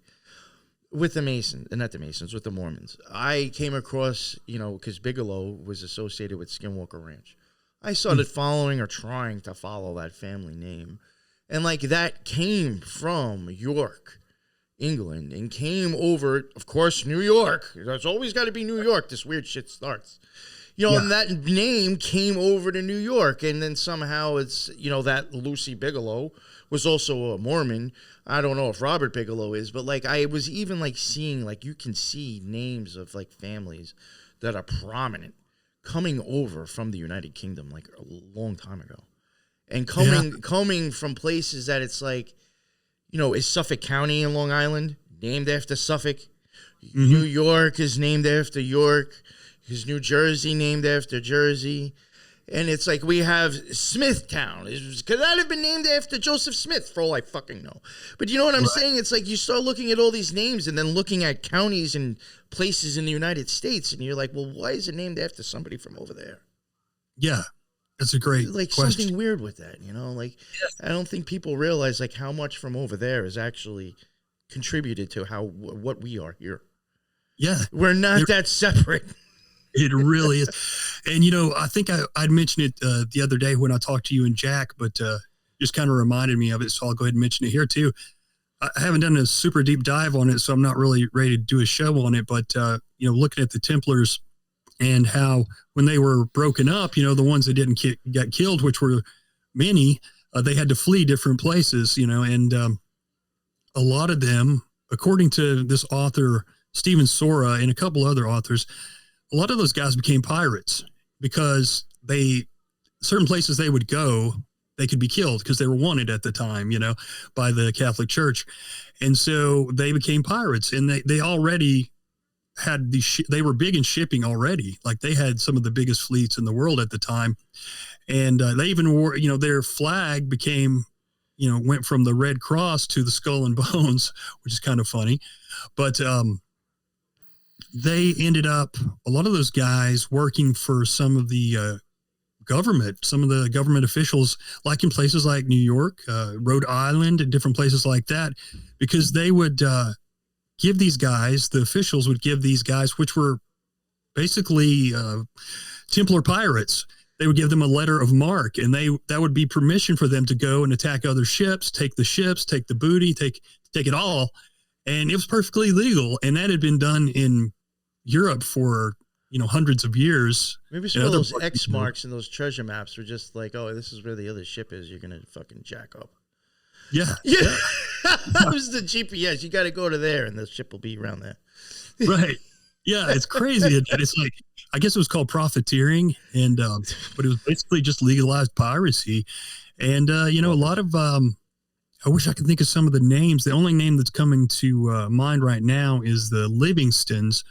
[SPEAKER 3] with the Masons, and not the Masons, with the Mormons. I came across, you know, because Bigelow was associated with Skinwalker Ranch. I started following or trying to follow that family name. And like that came from York, England, and came over, of course, New York. There's always got to be New York. This weird shit starts. You know, and that name came over to New York. And then somehow it's, you know, that Lucy Bigelow was also a Mormon. I don't know if Robert Bigelow is, but like I was even like seeing, like you can see names of like families that are prominent coming over from the United Kingdom like a long time ago. And coming from places that it's like, you know, is Suffolk County in Long Island named after Suffolk? New York is named after York. Is New Jersey named after Jersey? And it's like we have Smithtown. Could that have been named after Joseph Smith, for all I fucking know? But you know what I'm saying? It's like you start looking at all these names and then looking at counties and places in the United States, and you're like, well, why is it named after somebody from over there?
[SPEAKER 4] Yeah, that's a great
[SPEAKER 3] like
[SPEAKER 4] question.
[SPEAKER 3] Something weird with that, you know? Like, I don't think people realize like how much from over there is actually contributed to what we are here.
[SPEAKER 4] Yeah,
[SPEAKER 3] we're not that separate.
[SPEAKER 4] It really is. And, you know, I think I'd mentioned it the other day when I talked to you and Jack, but just kind of reminded me of it. So I'll go ahead and mention it here too. I haven't done a super deep dive on it, so I'm not really ready to do a show on it. But, you know, looking at the Templars and how when they were broken up, you know, the ones that didn't get killed, which were many, they had to flee different places, you know, and a lot of them, according to this author, Stephen Sora, and a couple other authors, a lot of those guys became pirates because certain places they would go, they could be killed because they were wanted at the time, you know, by the Catholic Church. And so they became pirates, and they already had they were big in shipping already. Like they had some of the biggest fleets in the world at the time. And they even wore, you know, their flag became, you know, went from the Red Cross to the Skull and Bones, which is kind of funny. But, they ended up, a lot of those guys working for some of the government officials, like in places like New York, Rhode Island, and different places like that, because they would give these guys, the officials would give these guys, which were basically Templar pirates, they would give them a letter of marque, and that would be permission for them to go and attack other ships, take the booty, take it all. And it was perfectly legal. And that had been done in Europe for, you know, hundreds of years.
[SPEAKER 3] Maybe some of those X marks and those treasure maps were just like, oh, this is where the other ship is. You're going to fucking jack up.
[SPEAKER 4] Yeah.
[SPEAKER 3] That was the GPS. You got to go to there and the ship will be around there.
[SPEAKER 4] Right. Yeah. It's crazy. It's like, I guess it was called profiteering, and, but it was basically just legalized piracy. And, you know, a lot of, I wish I could think of some of the names. The only name that's coming to mind right now is the Livingstons.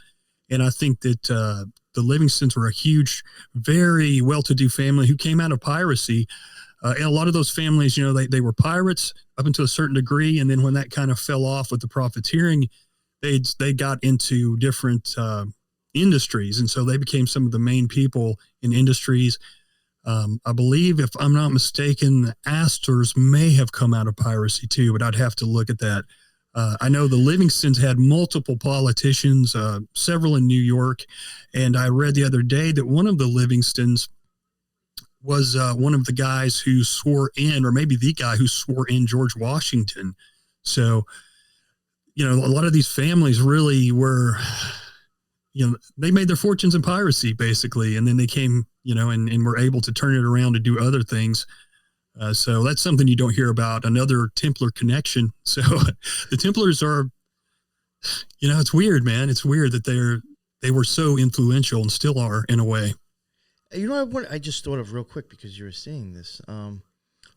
[SPEAKER 4] And I think that the Livingstons were a huge, very well-to-do family who came out of piracy. And a lot of those families, you know, they were pirates up until a certain degree. And then when that kind of fell off with the profiteering, they got into different industries. And so they became some of the main people in industries. I believe, if I'm not mistaken, the Astors may have come out of piracy too, but I'd have to look at that. I know the Livingstons had multiple politicians, several in New York. And I read the other day that one of the Livingstons was one of the guys who swore in, or maybe the guy who swore in George Washington. So, you know, a lot of these families really were, you know, they made their fortunes in piracy basically. And then they came, you know, and were able to turn it around to do other things. So that's something you don't hear about, another Templar connection. So the Templars are, you know, it's weird, man. It's weird that they were so influential and still are in a way.
[SPEAKER 3] You know what I just thought of real quick because you were saying this.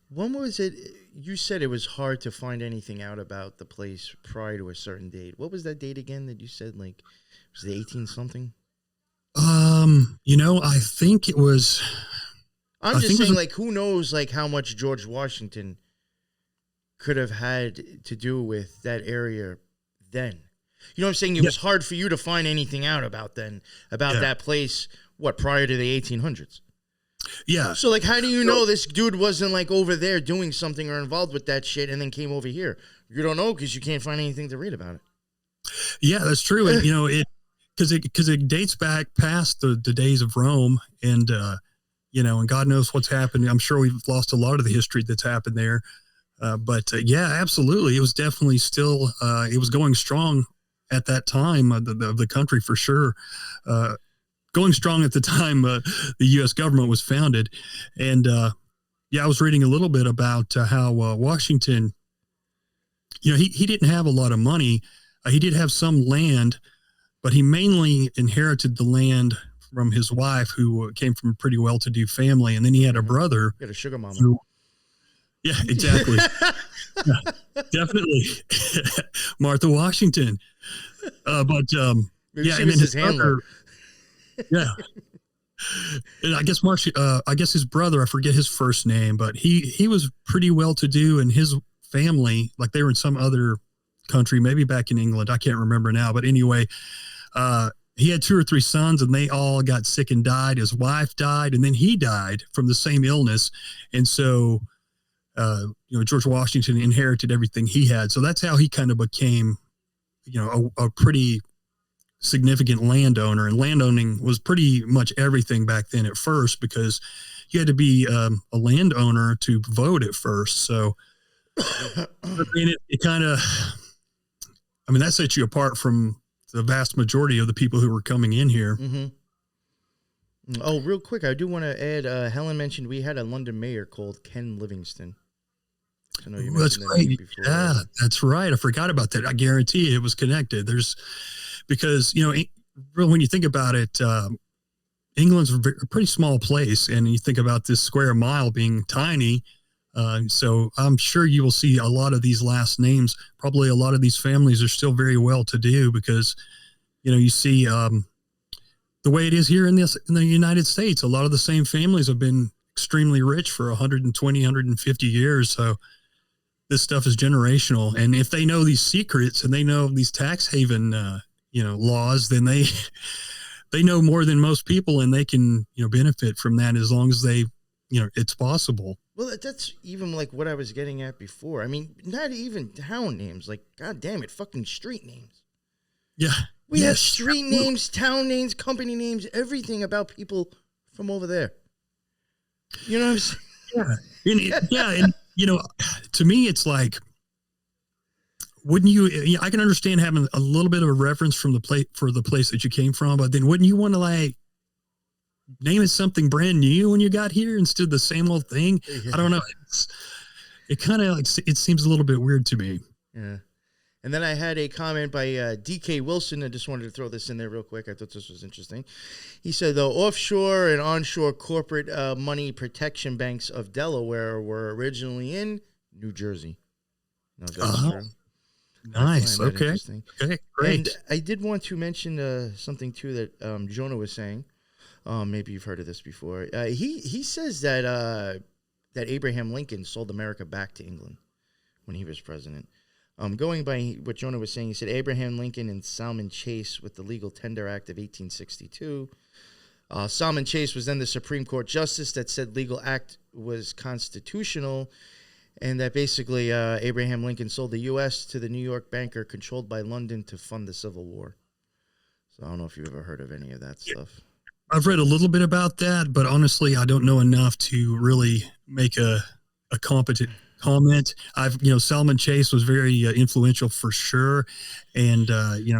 [SPEAKER 3] When was it? You said it was hard to find anything out about the place prior to a certain date. What was that date again that you said? Like, was it 18 something?
[SPEAKER 4] You know, I think it was.
[SPEAKER 3] I'm just saying, like, who knows, like, how much George Washington could have had to do with that area then. You know what I'm saying? It was hard for you to find anything out about that place, prior to the 1800s.
[SPEAKER 4] Yeah.
[SPEAKER 3] So, like, how do you know this dude wasn't, like, over there doing something or involved with that shit and then came over here? You don't know because you can't find anything to read about it.
[SPEAKER 4] Yeah, that's true. And, because it dates back past the days of Rome and, and God knows what's happened. I'm sure we've lost a lot of the history that's happened there. But absolutely. It was definitely still, it was going strong at that time of the country for sure. Going strong at the time the U.S. government was founded. And, I was reading a little bit about how Washington, he didn't have a lot of money. He did have some land, but he mainly inherited the land from his wife, who came from a pretty well-to-do family. And then he had a brother.
[SPEAKER 3] He had a sugar mama.
[SPEAKER 4] Yeah, exactly. Yeah, definitely. Martha Washington. And then his brother. Yeah. And I guess his brother, I forget his first name, but he was pretty well-to-do, and his family, like they were in some other country, maybe back in England. I can't remember now, but anyway, he had 2 or 3 sons, and they all got sick and died. His wife died, and then he died from the same illness. And so, George Washington inherited everything he had. So that's how he kind of became, a pretty significant landowner. And landowning was pretty much everything back then at first, because you had to be a landowner to vote at first. So, it kind of, that sets you apart from the vast majority of the people who were coming in here.
[SPEAKER 3] Mm-hmm. Oh, real quick, I do want to add, Helen mentioned we had a London mayor called Ken Livingston. I know you
[SPEAKER 4] that's
[SPEAKER 3] mentioned that name before.
[SPEAKER 4] Yeah, that's right. I forgot about that. I guarantee it was connected. Because when you think about it, England's a pretty small place, and you think about this square mile being tiny. So I'm sure you will see a lot of these last names. Probably a lot of these families are still very well to do, because, you see the way it is here in the United States. A lot of the same families have been extremely rich for 120, 150 years. So this stuff is generational. And if they know these secrets and they know these tax haven, laws, then they know more than most people, and they can, benefit from that as long as they, it's possible.
[SPEAKER 3] Well, that's even like what I was getting at before. I mean, not even town names, like, God damn it, fucking street names.
[SPEAKER 4] Yeah.
[SPEAKER 3] We have street names, town names, company names, everything about people from over there. You know what I'm saying?
[SPEAKER 4] Yeah. And, to me, it's like, wouldn't you, I can understand having a little bit of a reference from the place that you came from, but then wouldn't you want to, like, name it something brand new when you got here instead of the same old thing? Yeah. I don't know. It kind of, like, it seems a little bit weird to me.
[SPEAKER 3] Yeah. And then I had a comment by DK Wilson. I just wanted to throw this in there real quick. I thought this was interesting. He said, the offshore and onshore corporate money protection banks of Delaware were originally in New Jersey. No, that's true.
[SPEAKER 4] Nice. Okay. Okay, great.
[SPEAKER 3] And I did want to mention something, too, that Jonah was saying. Maybe you've heard of this before. He says that Abraham Lincoln sold America back to England when he was president. Going by what Jonah was saying, he said Abraham Lincoln and Salmon Chase with the Legal Tender Act of 1862. Salmon Chase was then the Supreme Court justice that said legal act was constitutional, and that basically Abraham Lincoln sold the U.S. to the New York banker controlled by London to fund the Civil War. So I don't know if you've ever heard of any of that stuff.
[SPEAKER 4] I've read a little bit about that, but honestly, I don't know enough to really make a competent comment. Salmon Chase was very influential for sure. And,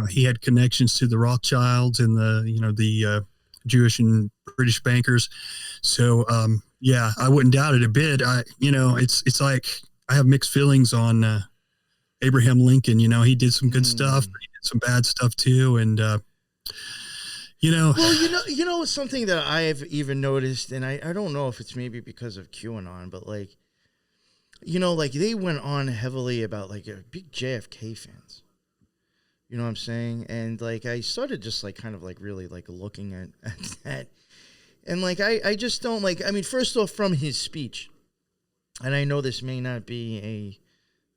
[SPEAKER 4] he had connections to the Rothschilds and the Jewish and British bankers. So, I wouldn't doubt it a bit. It's like I have mixed feelings on Abraham Lincoln. He did some good stuff, but he did some bad stuff too. And,
[SPEAKER 3] Well, something that I've even noticed, and I don't know if it's maybe because of QAnon, but like, they went on heavily about like a big JFK fans. You know what I'm saying? And like, I started just like kind of like really like looking at that. And like, I just don't like, first off, from his speech, and I know this may not be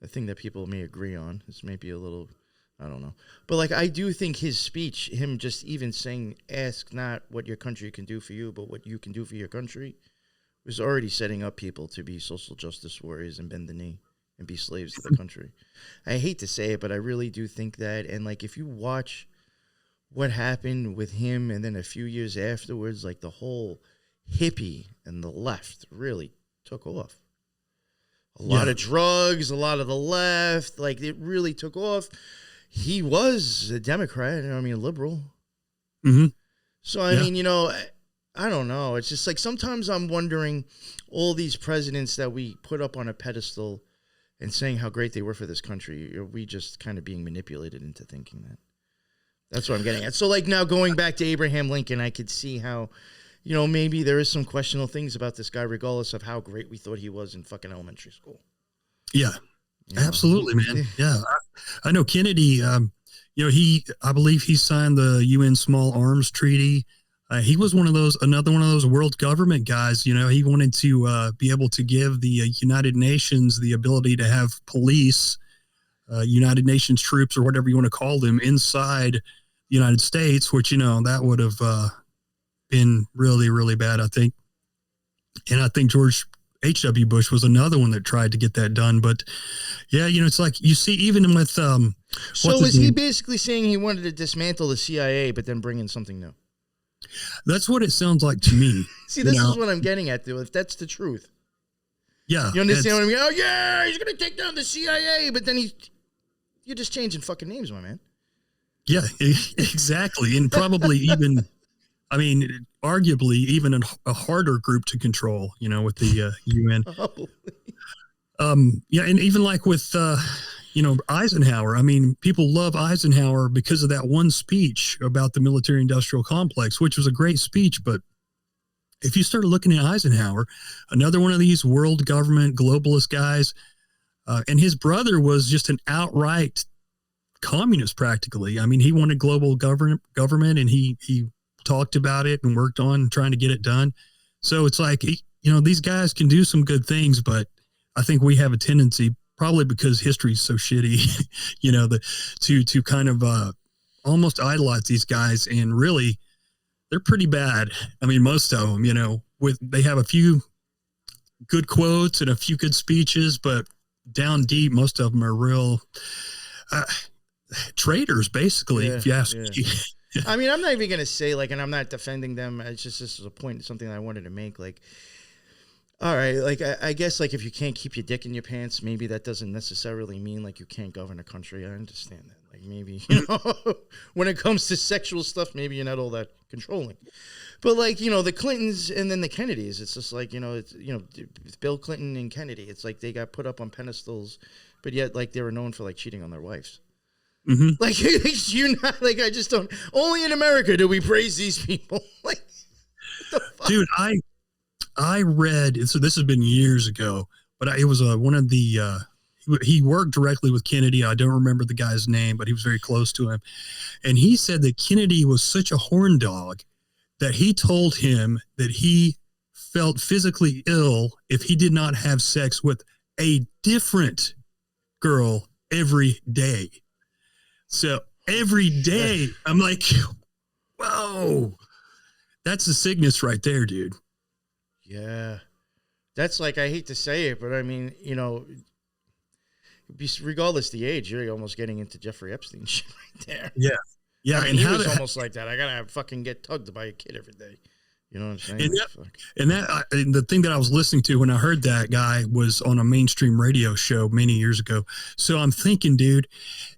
[SPEAKER 3] a a thing that people may agree on. This may be a little, I don't know. But, like, I do think his speech, him just even saying, ask not what your country can do for you, but what you can do for your country, was already setting up people to be social justice warriors and bend the knee and be slaves to the country. I hate to say it, but I really do think that. And, like, if you watch what happened with him and then a few years afterwards, like, the whole hippie and the left really took off. A lot of drugs, a lot of the left, like, it really took off. He was a Democrat, I mean, a liberal.
[SPEAKER 4] Mm-hmm.
[SPEAKER 3] So, I mean, you know, I don't know. It's just like sometimes I'm wondering all these presidents that we put up on a pedestal and saying how great they were for this country, are we just kind of being manipulated into thinking that? That's what I'm getting at. So, like, now going back to Abraham Lincoln, I could see how, you know, maybe there is some questionable things about this guy, regardless of how great we thought he was in fucking elementary school.
[SPEAKER 4] Yeah,
[SPEAKER 3] you know?
[SPEAKER 4] absolutely, man. Yeah. I know Kennedy, you know, I believe he signed the UN Small Arms Treaty. He was another one of those world government guys. You know, he wanted to be able to give the United Nations the ability to have police, United Nations troops, or whatever you want to call them, inside the United States, which, you know, that would have been really, really bad, I think. And I think George H.W. Bush was another one that tried to get that done. But, yeah, you know, it's like you see even with so
[SPEAKER 3] is he basically saying he wanted to dismantle the CIA but then bring in something new?
[SPEAKER 4] That's what it sounds like to me.
[SPEAKER 3] See, this is what I'm getting at, though, if that's the truth.
[SPEAKER 4] Yeah.
[SPEAKER 3] You understand what I mean? Oh, yeah, he's going to take down the CIA, but then you're just changing fucking names, my man.
[SPEAKER 4] Yeah, exactly. And probably even, I mean, arguably even a harder group to control, you know, with the UN. Yeah, and even like with, you know, Eisenhower. I mean, people love Eisenhower because of that one speech about the military-industrial complex, which was a great speech. But if you start looking at Eisenhower, another one of these world government globalist guys, and his brother was just an outright communist practically. I mean, he wanted global government, and he talked about it and worked on trying to get it done. So it's like, you know, these guys can do some good things, but I think we have a tendency, probably because history is so shitty, you know, to kind of almost idolize these guys, and really they're pretty bad. I mean, most of them, you know, they have a few good quotes and a few good speeches, but down deep, most of them are real traitors, basically, if you ask me.
[SPEAKER 3] I mean, I'm not even going to say, like, and I'm not defending them. It's just, this is a point, something that I wanted to make. Like, all right, like, I guess, like, if you can't keep your dick in your pants, maybe that doesn't necessarily mean, like, you can't govern a country. I understand that. Like, maybe, you know, when it comes to sexual stuff, maybe you're not all that controlling. But, like, you know, the Clintons and then the Kennedys, it's just like, you know, Bill Clinton and Kennedy, it's like they got put up on pedestals, but yet, like, they were known for, like, cheating on their wives.
[SPEAKER 4] Mm-hmm.
[SPEAKER 3] Like, you're not, like, I just don't, only in America do we praise these people. Like, what the fuck?
[SPEAKER 4] Dude, I read, so this has been years ago, but it was one of the, he worked directly with Kennedy. I don't remember the guy's name, but he was very close to him. And he said that Kennedy was such a horn dog that he told him that he felt physically ill if he did not have sex with a different girl every day. So every day, I'm like, whoa, that's the sickness right there, dude.
[SPEAKER 3] Yeah. That's like, I hate to say it, but I mean, you know, regardless the age, you're almost getting into Jeffrey Epstein shit right there.
[SPEAKER 4] Yeah. Yeah.
[SPEAKER 3] I mean, and he was almost like that. I got to fucking get tugged by a kid every day. You know what I'm saying?
[SPEAKER 4] And the thing that I was listening to when I heard that guy was on a mainstream radio show many years ago. So I'm thinking, dude,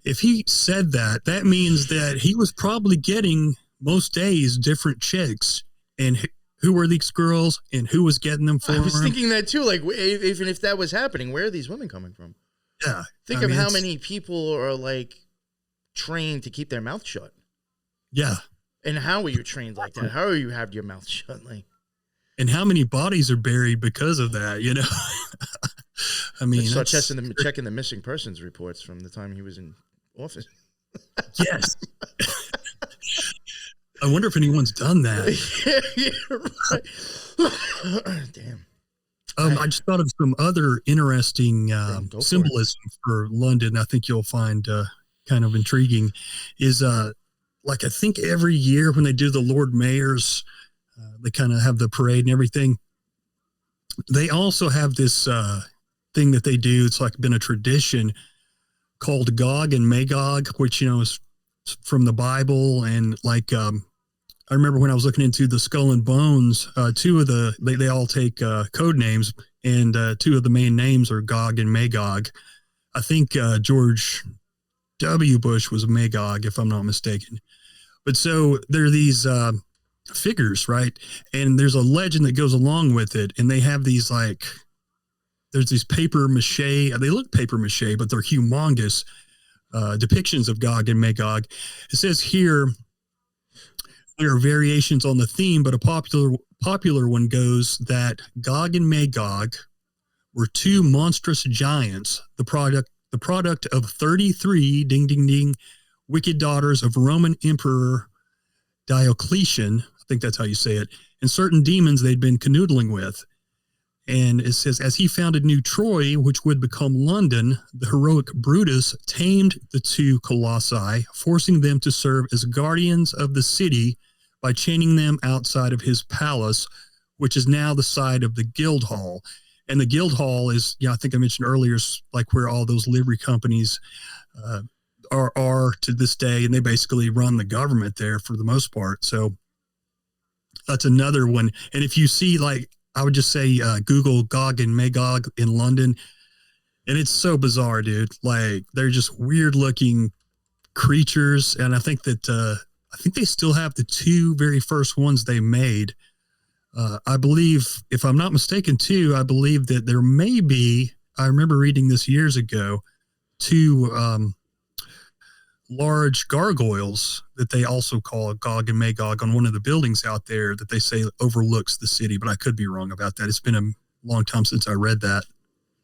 [SPEAKER 4] if he said that, that means that he was probably getting most days different chicks, and who were these girls and who was getting them for him.
[SPEAKER 3] I was thinking that too. Like, even if that was happening, where are these women coming from?
[SPEAKER 4] Yeah.
[SPEAKER 3] Think of how many people are like trained to keep their mouth shut.
[SPEAKER 4] Yeah. And
[SPEAKER 3] how are you trained like that? How are you have your mouth shut? Like,
[SPEAKER 4] and how many bodies are buried because of that? You know, I mean,
[SPEAKER 3] start checking the missing persons reports from the time he was in office.
[SPEAKER 4] Yes. I wonder if anyone's done that.
[SPEAKER 3] Yeah, right. Damn.
[SPEAKER 4] I just thought of some other interesting
[SPEAKER 3] Go for it.
[SPEAKER 4] symbolism for London. I think you'll find kind of intriguing. Is like I think every year when they do the Lord Mayors, they kind of have the parade and everything. They also have this thing that they do. It's like been a tradition called Gog and Magog, which is from the Bible. And like I remember when I was looking into the Skull and Bones, two of they all take code names, and two of the main names are Gog and Magog. I think George W. Bush was Magog, if I'm not mistaken. But so there are these figures, right? And there's a legend that goes along with it. And they have these there's these paper mache. They look paper mache, but they're humongous depictions of Gog and Magog. It says here, there are variations on the theme, but a popular one goes that Gog and Magog were two monstrous giants, the product of 33 ding ding ding wicked daughters of Roman Emperor Diocletian. I think that's how you say it, and certain demons they'd been canoodling with. And it says, as he founded New Troy, which would become London, the heroic Brutus tamed the two colossi, forcing them to serve as guardians of the city by chaining them outside of his palace, which is now the site of the Guildhall. And the Guildhall is, I think I mentioned earlier, like where all those livery companies are to this day, and they basically run the government there for the most part. So that's another one. And if you see, like, I would just say Google Gog and Magog in London, and it's so bizarre, dude. Like, they're just weird looking creatures, and I think they still have the two very first ones they made. I believe, if I'm not mistaken, too, I believe that there may be, I remember reading this years ago, two large gargoyles that they also call Gog and Magog on one of the buildings out there that they say overlooks the city, but I could be wrong about that. It's been a long time since I read that.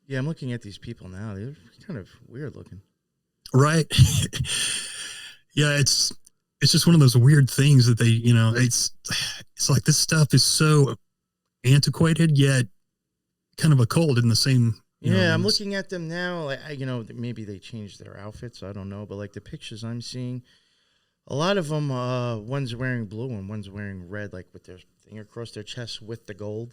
[SPEAKER 3] Yeah, I'm looking at these people now. They're kind of weird looking.
[SPEAKER 4] Right. Yeah, it's just one of those weird things that they, it's like this stuff is so antiquated yet kind of occult in the same.
[SPEAKER 3] Yeah, I'm looking at them now. Maybe they changed their outfits. I don't know. But like the pictures I'm seeing, a lot of them, one's wearing blue and one's wearing red, like with their thing across their chest with the gold.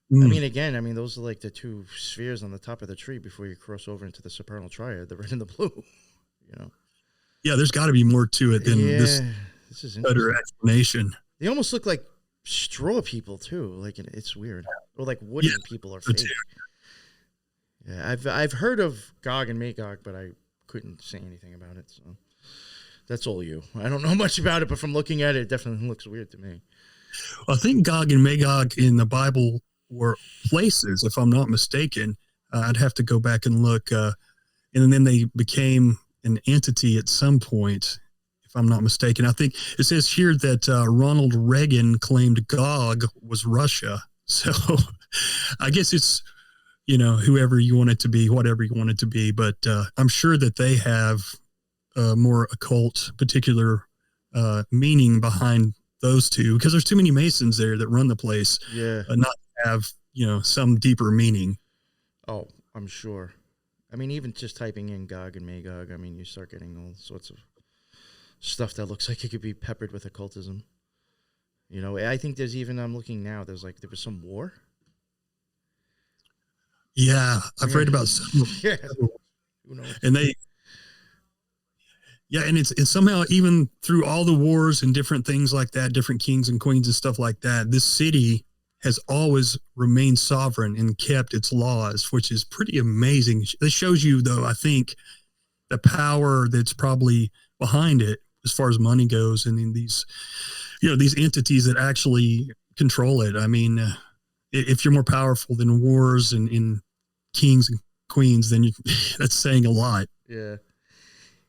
[SPEAKER 3] Mm. Those are like the two spheres on the top of the tree before you cross over into the supernal triad, the red and the blue.
[SPEAKER 4] Yeah, there's got to be more to it than this
[SPEAKER 3] is
[SPEAKER 4] better explanation.
[SPEAKER 3] They almost look like straw people too. Like it's weird. Or like wooden people are fake. Too. Yeah, I've heard of Gog and Magog, but I couldn't say anything about it. So that's all you. I don't know much about it, but from looking at it, it definitely looks weird to me.
[SPEAKER 4] I think Gog and Magog in the Bible were places, if I'm not mistaken. I'd have to go back and look. And then they became an entity at some point, if I'm not mistaken. I think it says here that Ronald Reagan claimed Gog was Russia. So I guess it's, whoever you want it to be, whatever you want it to be. But I'm sure that they have more occult, particular meaning behind those two, because there's too many Masons there that run the place.
[SPEAKER 3] Yeah.
[SPEAKER 4] Not to have, some deeper meaning.
[SPEAKER 3] Oh, I'm sure. Even just typing in Gog and Magog, you start getting all sorts of stuff that looks like it could be peppered with occultism. I think there's even, I'm looking now, there was some war.
[SPEAKER 4] Yeah, I've read about some.
[SPEAKER 3] Yeah. Who knows?
[SPEAKER 4] And and it's somehow, even through all the wars and different things like that, different kings and queens and stuff like that, this city has always remained sovereign and kept its laws, which is pretty amazing. This shows you, though, I think, the power that's probably behind it as far as money goes, and in these entities that actually control it. If you're more powerful than wars and in kings and queens, then that's saying a lot.
[SPEAKER 3] Yeah.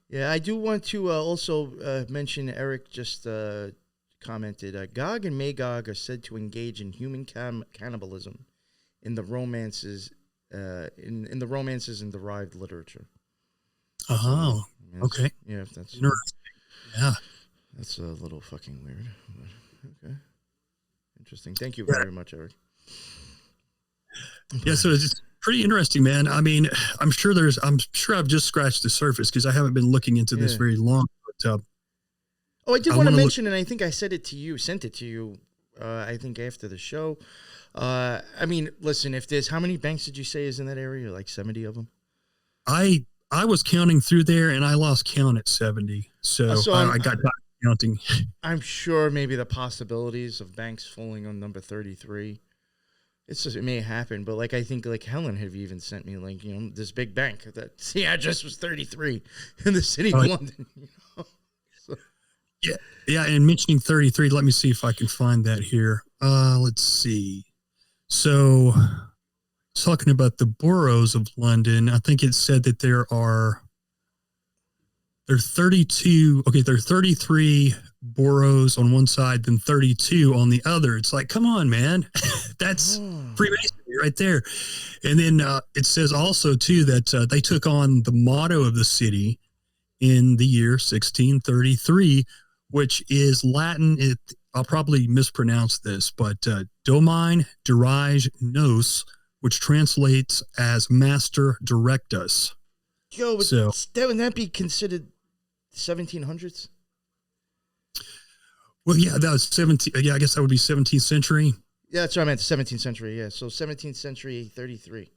[SPEAKER 3] Yeah, I do want to also mention, Eric just commented, Gog and Magog are said to engage in human cannibalism in the romances, in the romances and derived literature.
[SPEAKER 4] Oh, okay.
[SPEAKER 3] Yeah, that's
[SPEAKER 4] interesting. Yeah,
[SPEAKER 3] that's a little fucking weird. But okay, interesting. Thank you very much, Eric.
[SPEAKER 4] Yeah, so it's pretty interesting, man. I mean, I'm sure I've just scratched the surface because I haven't been looking into this very long. But
[SPEAKER 3] I did
[SPEAKER 4] I
[SPEAKER 3] want to
[SPEAKER 4] wanna
[SPEAKER 3] mention, and I think I sent it to you, I think after the show. I mean, listen, if there's, how many banks did you say is in that area? Like 70 of them?
[SPEAKER 4] I was counting through there and I lost count at 70. So I got tired of counting.
[SPEAKER 3] I'm sure maybe the possibilities of banks falling on number 33. It's just, it may happen, but like I think like Helen have even sent me like, you know, this big bank that the address was 33 in the city of London. You know? So.
[SPEAKER 4] Yeah, and mentioning 33, let me see if I can find that here. Let's see. So talking about the boroughs of London, I think it said that there are 32. Okay, there are 33 boroughs on one side, then 32 on the other. It's like, come on, man. That's Freemasonry right there. And then it says also, too, that they took on the motto of the city in the year 1633, which is Latin. I'll probably mispronounce this, but Domine Dirige Nos, which translates as Master Direct Us.
[SPEAKER 3] Yo,
[SPEAKER 4] so
[SPEAKER 3] wouldn't that be considered 1700s?
[SPEAKER 4] Well, yeah, that was 17. Yeah, I guess that would be 17th century.
[SPEAKER 3] Yeah, that's what I meant. 17th century. Yeah, so 17th century 33.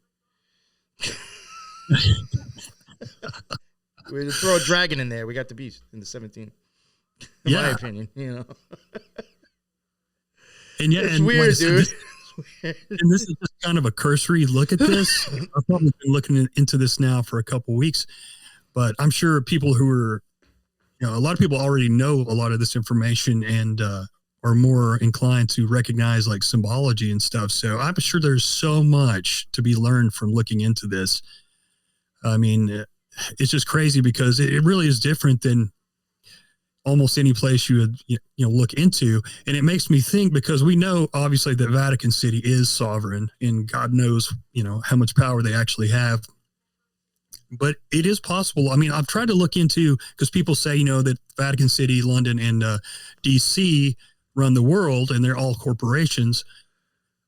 [SPEAKER 3] We throw a dragon in there. We got the beast in the 17th. In my opinion, you know.
[SPEAKER 4] And yeah,
[SPEAKER 3] it's weird, dude.
[SPEAKER 4] And this is just kind of a cursory look at this. I've probably been looking into this now for a couple of weeks, but I'm sure people who are, you know, a lot of people already know a lot of this information and are more inclined to recognize like symbology and stuff. So I'm sure there's so much to be learned from looking into this. I mean, it's just crazy because it really is different than almost any place you would look into. And it makes me think, because we know obviously that Vatican City is sovereign and God knows, you know, how much power they actually have. But it is possible. I mean, I've tried to look into, because people say, you know, that Vatican City, London, and DC run the world and they're all corporations.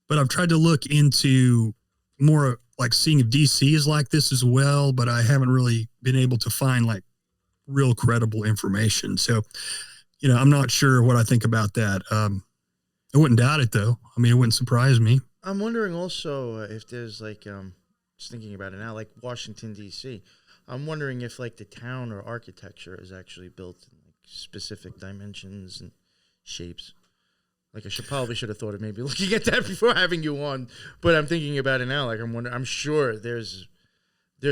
[SPEAKER 4] But I've tried to look into more like seeing if DC is like this as well, but I haven't really been able to find like real credible information. So, you know, I'm not sure what I think about that. I wouldn't doubt it though. I mean, it wouldn't surprise me.
[SPEAKER 3] I'm wondering also if there's like, just thinking about it now, like Washington, D.C. I'm wondering if like the town or architecture is actually built in like specific dimensions and shapes. Like I probably should have thought of maybe looking at that before having you on, but I'm thinking about it now. Like I'm wondering, I'm sure there's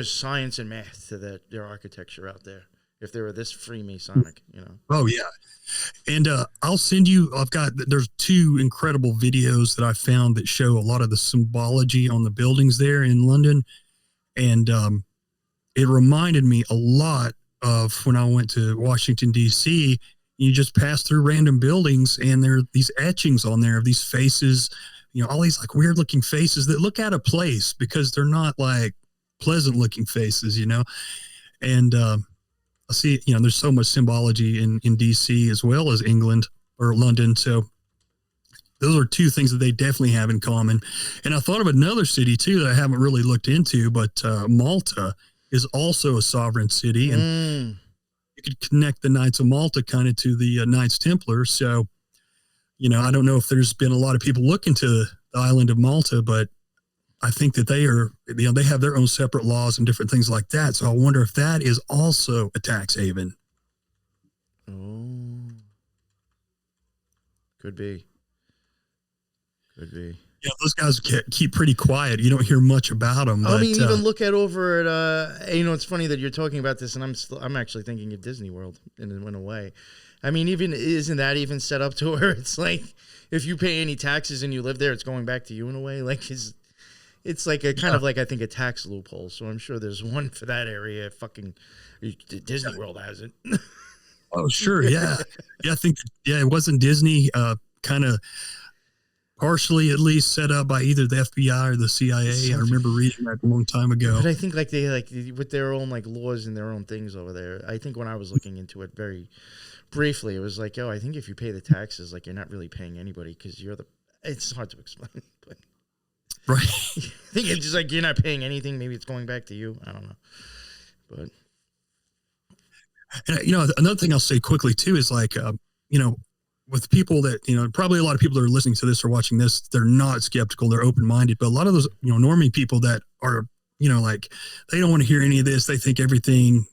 [SPEAKER 3] science and math to their architecture out there. If they were this Freemasonic, you know.
[SPEAKER 4] Oh yeah. And I'll send you, there's 2 incredible videos that I found that show a lot of the symbology on the buildings there in London. And it reminded me a lot of when I went to Washington, D.C. You just pass through random buildings and there are these etchings on there of these faces, you know, all these like weird looking faces that look out of place because they're not like pleasant looking faces, you know. And I see, you know, there's so much symbology in DC as well as England or London. So those are 2 things that they definitely have in common. And I thought of another city too that I haven't really looked into, but Malta is also a sovereign city. And you could connect the Knights of Malta kind of to the Knights Templar. So, you know, I don't know if there's been a lot of people looking to the island of Malta, but I think that they are, you know, they have their own separate laws and different things like that. So I wonder if that is also a tax haven.
[SPEAKER 3] Oh, could be.
[SPEAKER 4] Yeah, those guys keep pretty quiet. You don't hear much about them.
[SPEAKER 3] I mean, even look at over at, you know, it's funny that you're talking about this, and I'm actually thinking of Disney World in a way. I mean, isn't that even set up to where it's like, if you pay any taxes and you live there, it's going back to you in a way? Like, it's like a kind of like, I think, a tax loophole. So I'm sure there's one for that area. Fucking Disney World has it.
[SPEAKER 4] Oh, sure. Yeah. Yeah. I think, it wasn't Disney kind of partially at least set up by either the FBI or the CIA. I remember reading that a long time ago.
[SPEAKER 3] But I think like they like with their own like laws and their own things over there. I think when I was looking into it very briefly, it was like, I think if you pay the taxes, like you're not really paying anybody because it's hard to explain. But
[SPEAKER 4] Right.
[SPEAKER 3] I think it's just like you're not paying anything. Maybe it's going back to you. I don't know. But
[SPEAKER 4] And, another thing I'll say quickly too is like, with people that, probably a lot of people that are listening to this or watching this, they're not skeptical, they're open-minded, but a lot of those, normie people that are, like, they don't want to hear any of this. They think everything,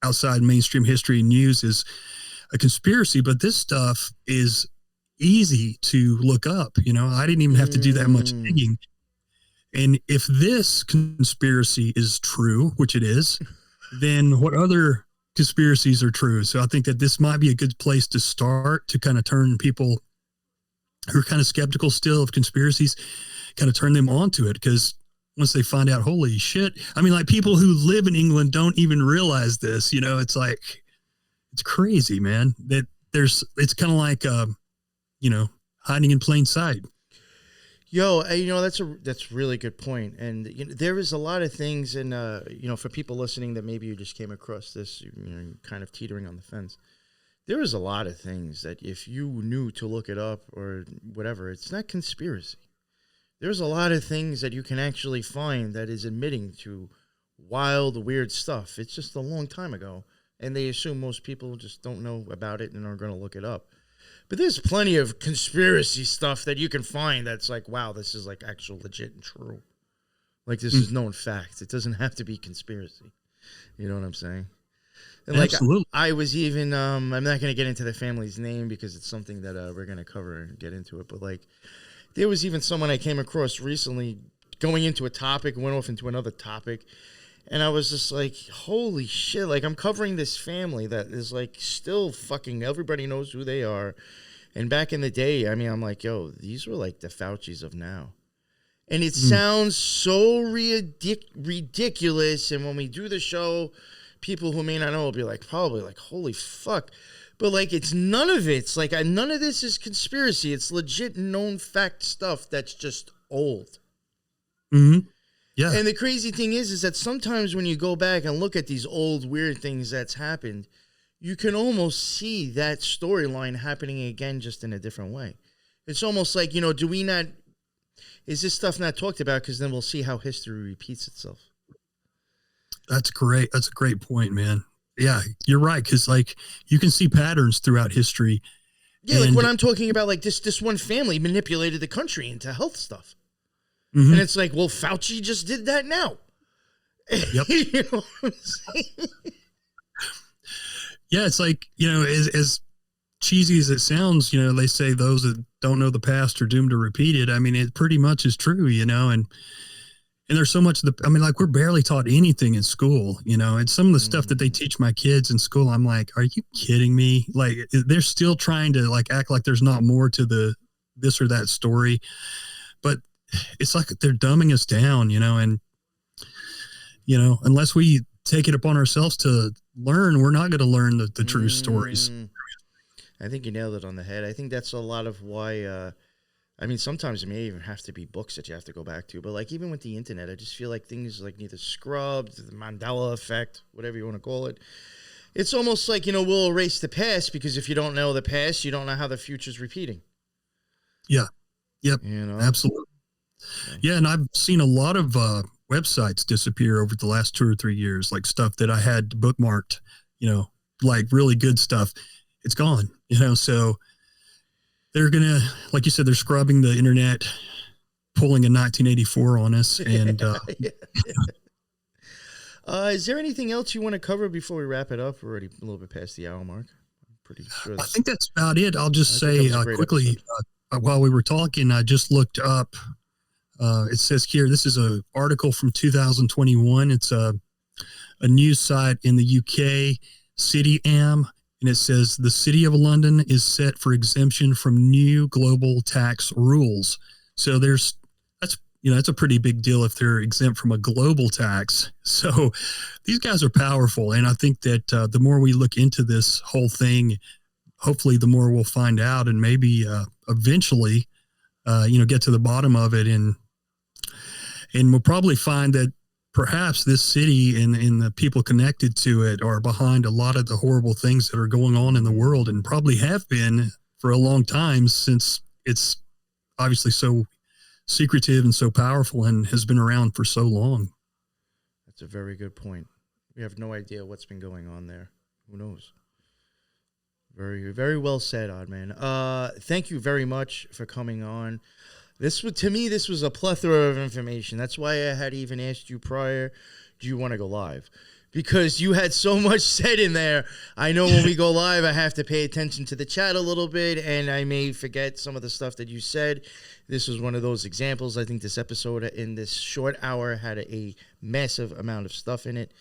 [SPEAKER 4] outside mainstream history and news is a conspiracy, but this stuff is easy to look up. I didn't even have to do that much digging. And if this conspiracy is true, which it is, then what other conspiracies are true? So I think that this might be a good place to start to kind of turn people who are kind of skeptical still of conspiracies, kind of turn them onto it. Because once they find out, holy shit, I mean, like people who live in England don't even realize this, it's like, it's crazy, man, that it's kind of like, hiding in plain sight.
[SPEAKER 3] Yo, that's really good point. And there is a lot of things, and for people listening that maybe you just came across this, kind of teetering on the fence. There is a lot of things that if you knew to look it up or whatever, it's not conspiracy. There's a lot of things that you can actually find that is admitting to wild, weird stuff. It's just a long time ago, and they assume most people just don't know about it and are going to look it up. But there's plenty of conspiracy stuff that you can find that's like, wow, this is like actual legit and true. Like this is known fact. It doesn't have to be conspiracy. You know what I'm saying? And
[SPEAKER 4] Absolutely.
[SPEAKER 3] Like I was even, I'm not going to get into the family's name because it's something that we're going to cover and get into it. But like there was even someone I came across recently going into a topic, went off into another topic. And I was just like, holy shit, like I'm covering this family that is like still fucking, everybody knows who they are. And back in the day, I mean, I'm like, yo, these were like the Faucis of now. And it sounds so ridiculous. And when we do the show, people who may not know will be like, probably like, holy fuck. But like, it's none of it's like, none of this is conspiracy. It's legit known fact stuff that's just old.
[SPEAKER 4] Mm-hmm. Yeah.
[SPEAKER 3] And the crazy thing is that sometimes when you go back and look at these old weird things that's happened, you can almost see that storyline happening again, just in a different way. It's almost like, is this stuff not talked about? Because then we'll see how history repeats itself.
[SPEAKER 4] That's great. That's a great point, man. Yeah, you're right. Because like you can see patterns throughout history.
[SPEAKER 3] Yeah, like when I'm talking about like this one family manipulated the country into health stuff.
[SPEAKER 4] Mm-hmm.
[SPEAKER 3] And it's like, well, Fauci just did that now.
[SPEAKER 4] Yep.
[SPEAKER 3] You know what I'm saying?
[SPEAKER 4] Yeah, it's like, as cheesy as it sounds, they say those that don't know the past are doomed to repeat it. I mean, it pretty much is true, and there's so much, like we're barely taught anything in school, and some of the stuff that they teach my kids in school, I'm like, are you kidding me? Like they're still trying to like act like there's not more to this or that story. But it's like they're dumbing us down, and, unless we take it upon ourselves to learn, we're not going to learn the true stories.
[SPEAKER 3] I think you nailed it on the head. I think that's a lot of why, sometimes it may even have to be books that you have to go back to, but like even with the internet, I just feel like things like neither scrubbed, the Mandela effect, whatever you want to call it. It's almost like, we'll erase the past because if you don't know the past, you don't know how the future's repeating.
[SPEAKER 4] Yeah. Yep. Absolutely. Yeah. And I've seen a lot of, websites disappear over the last 2 or 3 years, like stuff that I had bookmarked, like really good stuff. It's gone, so they're going to, like you said, they're scrubbing the internet, pulling a 1984 on us. And,
[SPEAKER 3] is there anything else you want to cover before we wrap it up? We're already a little bit past the hour mark. I'm pretty sure.
[SPEAKER 4] I think that's about it. I'll just say quickly, while we were talking, I just looked up, it says here, this is an article from 2021. It's a news site in the UK, CityAm, and it says the City of London is set for exemption from new global tax rules. So that's a pretty big deal if they're exempt from a global tax. So these guys are powerful, and I think that the more we look into this whole thing, hopefully the more we'll find out, and maybe eventually, get to the bottom of it, and we'll probably find that perhaps this city and the people connected to it are behind a lot of the horrible things that are going on in the world, and probably have been for a long time, since it's obviously so secretive and so powerful and has been around for so long.
[SPEAKER 3] That's a very good point. We have no idea what's been going on there. Who knows? Very, very well said, Oddman. Thank you very much for coming on. To me, this was a plethora of information. That's why I had even asked you prior, do you want to go live? Because you had so much said in there. I know when we go live, I have to pay attention to the chat a little bit, and I may forget some of the stuff that you said. This was one of those examples. I think this episode in this short hour had a massive amount of stuff in it.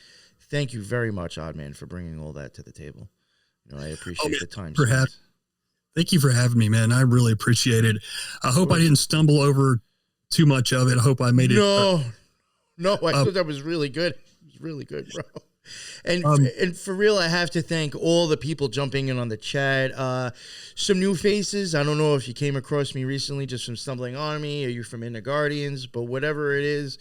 [SPEAKER 3] Thank you very much, Oddman, for bringing all that to the table. I appreciate the time.
[SPEAKER 4] Thank you for having me, man. I really appreciate it. I hope I didn't stumble over too much of it. I hope I made it.
[SPEAKER 3] No, I thought that was really good. It was really good, bro. And for real, I have to thank all the people jumping in on the chat. Some new faces. I don't know if you came across me recently just from stumbling on me, or you from In the Guardians, but whatever it is,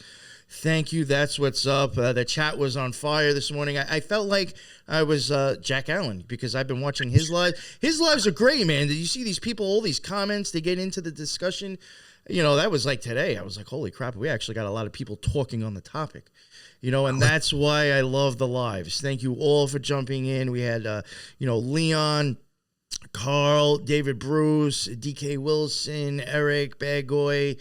[SPEAKER 3] thank you. That's what's up. The chat was on fire this morning. I felt like I was Jack Allen because I've been watching his live. His lives are great, man. Did you see these people, all these comments, they get into the discussion? That was like today. I was like, holy crap, we actually got a lot of people talking on the topic. And that's why I love the lives. Thank you all for jumping in. We had, Leon, Carl, David Bruce, DK Wilson, Eric, Bagoy,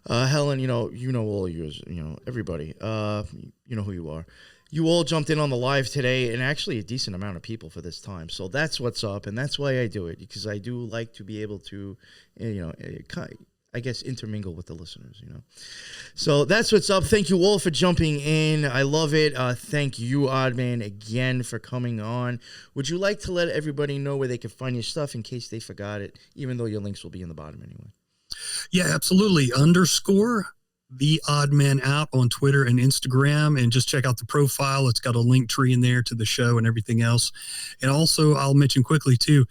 [SPEAKER 3] Helen, all yours, everybody, you know who you are. You all jumped in on the live today, and actually a decent amount of people for this time. So that's what's up, and that's why I do it, because I do like to be able to, I guess, intermingle with the listeners, So that's what's up. Thank you all for jumping in. I love it. Thank you, Oddman, again for coming on. Would you like to let everybody know where they can find your stuff in case they forgot it, even though your links will be in the bottom anyway?
[SPEAKER 4] Yeah, absolutely. _ the Oddman out on Twitter and Instagram, and just check out the profile. It's got a link tree in there to the show and everything else. And also, I'll mention quickly too,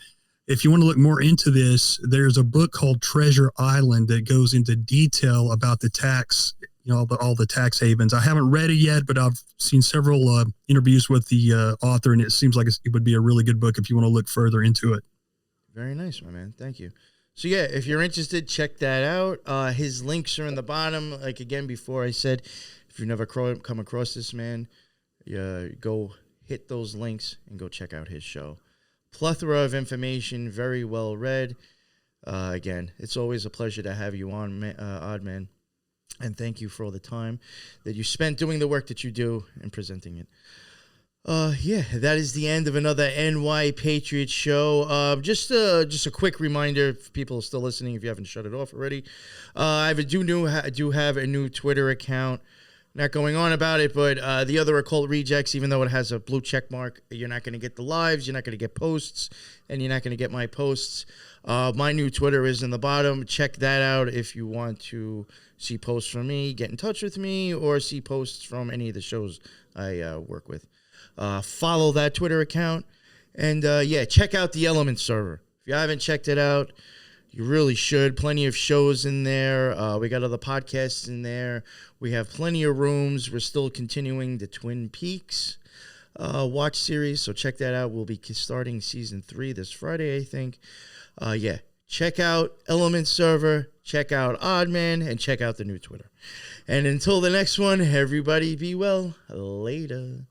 [SPEAKER 4] if you want to look more into this, there's a book called Treasure Island that goes into detail about the tax, all the tax havens. I haven't read it yet, but I've seen several interviews with the author, and it seems like it would be a really good book if you want to look further into it.
[SPEAKER 3] Very nice, my man. Thank you. So, yeah, if you're interested, check that out. His links are in the bottom. Like, again, before I said, if you've never come across this man, go hit those links and go check out his show. Plethora of information, very well read. Again, it's always a pleasure to have you on, Oddman. And thank you for all the time that you spent doing the work that you do and presenting it. That is the end of another NY Patriot show. Just a quick reminder for people still listening, if you haven't shut it off already. I do have a new Twitter account. Not going on about it, but the other Occult Rejects, even though it has a blue check mark, you're not going to get the lives, you're not going to get posts, and you're not going to get my posts. My new Twitter is in the bottom. Check that out if you want to see posts from me, get in touch with me, or see posts from any of the shows I work with. Follow that Twitter account, and check out the Element server. If you haven't checked it out, you really should. Plenty of shows in there. We got other podcasts in there. We have plenty of rooms. We're still continuing the Twin Peaks watch series, so check that out. We'll be starting season 3 this Friday, I think. Check out Element server, check out Oddman, and check out the new Twitter. And until the next one, everybody be well. Later.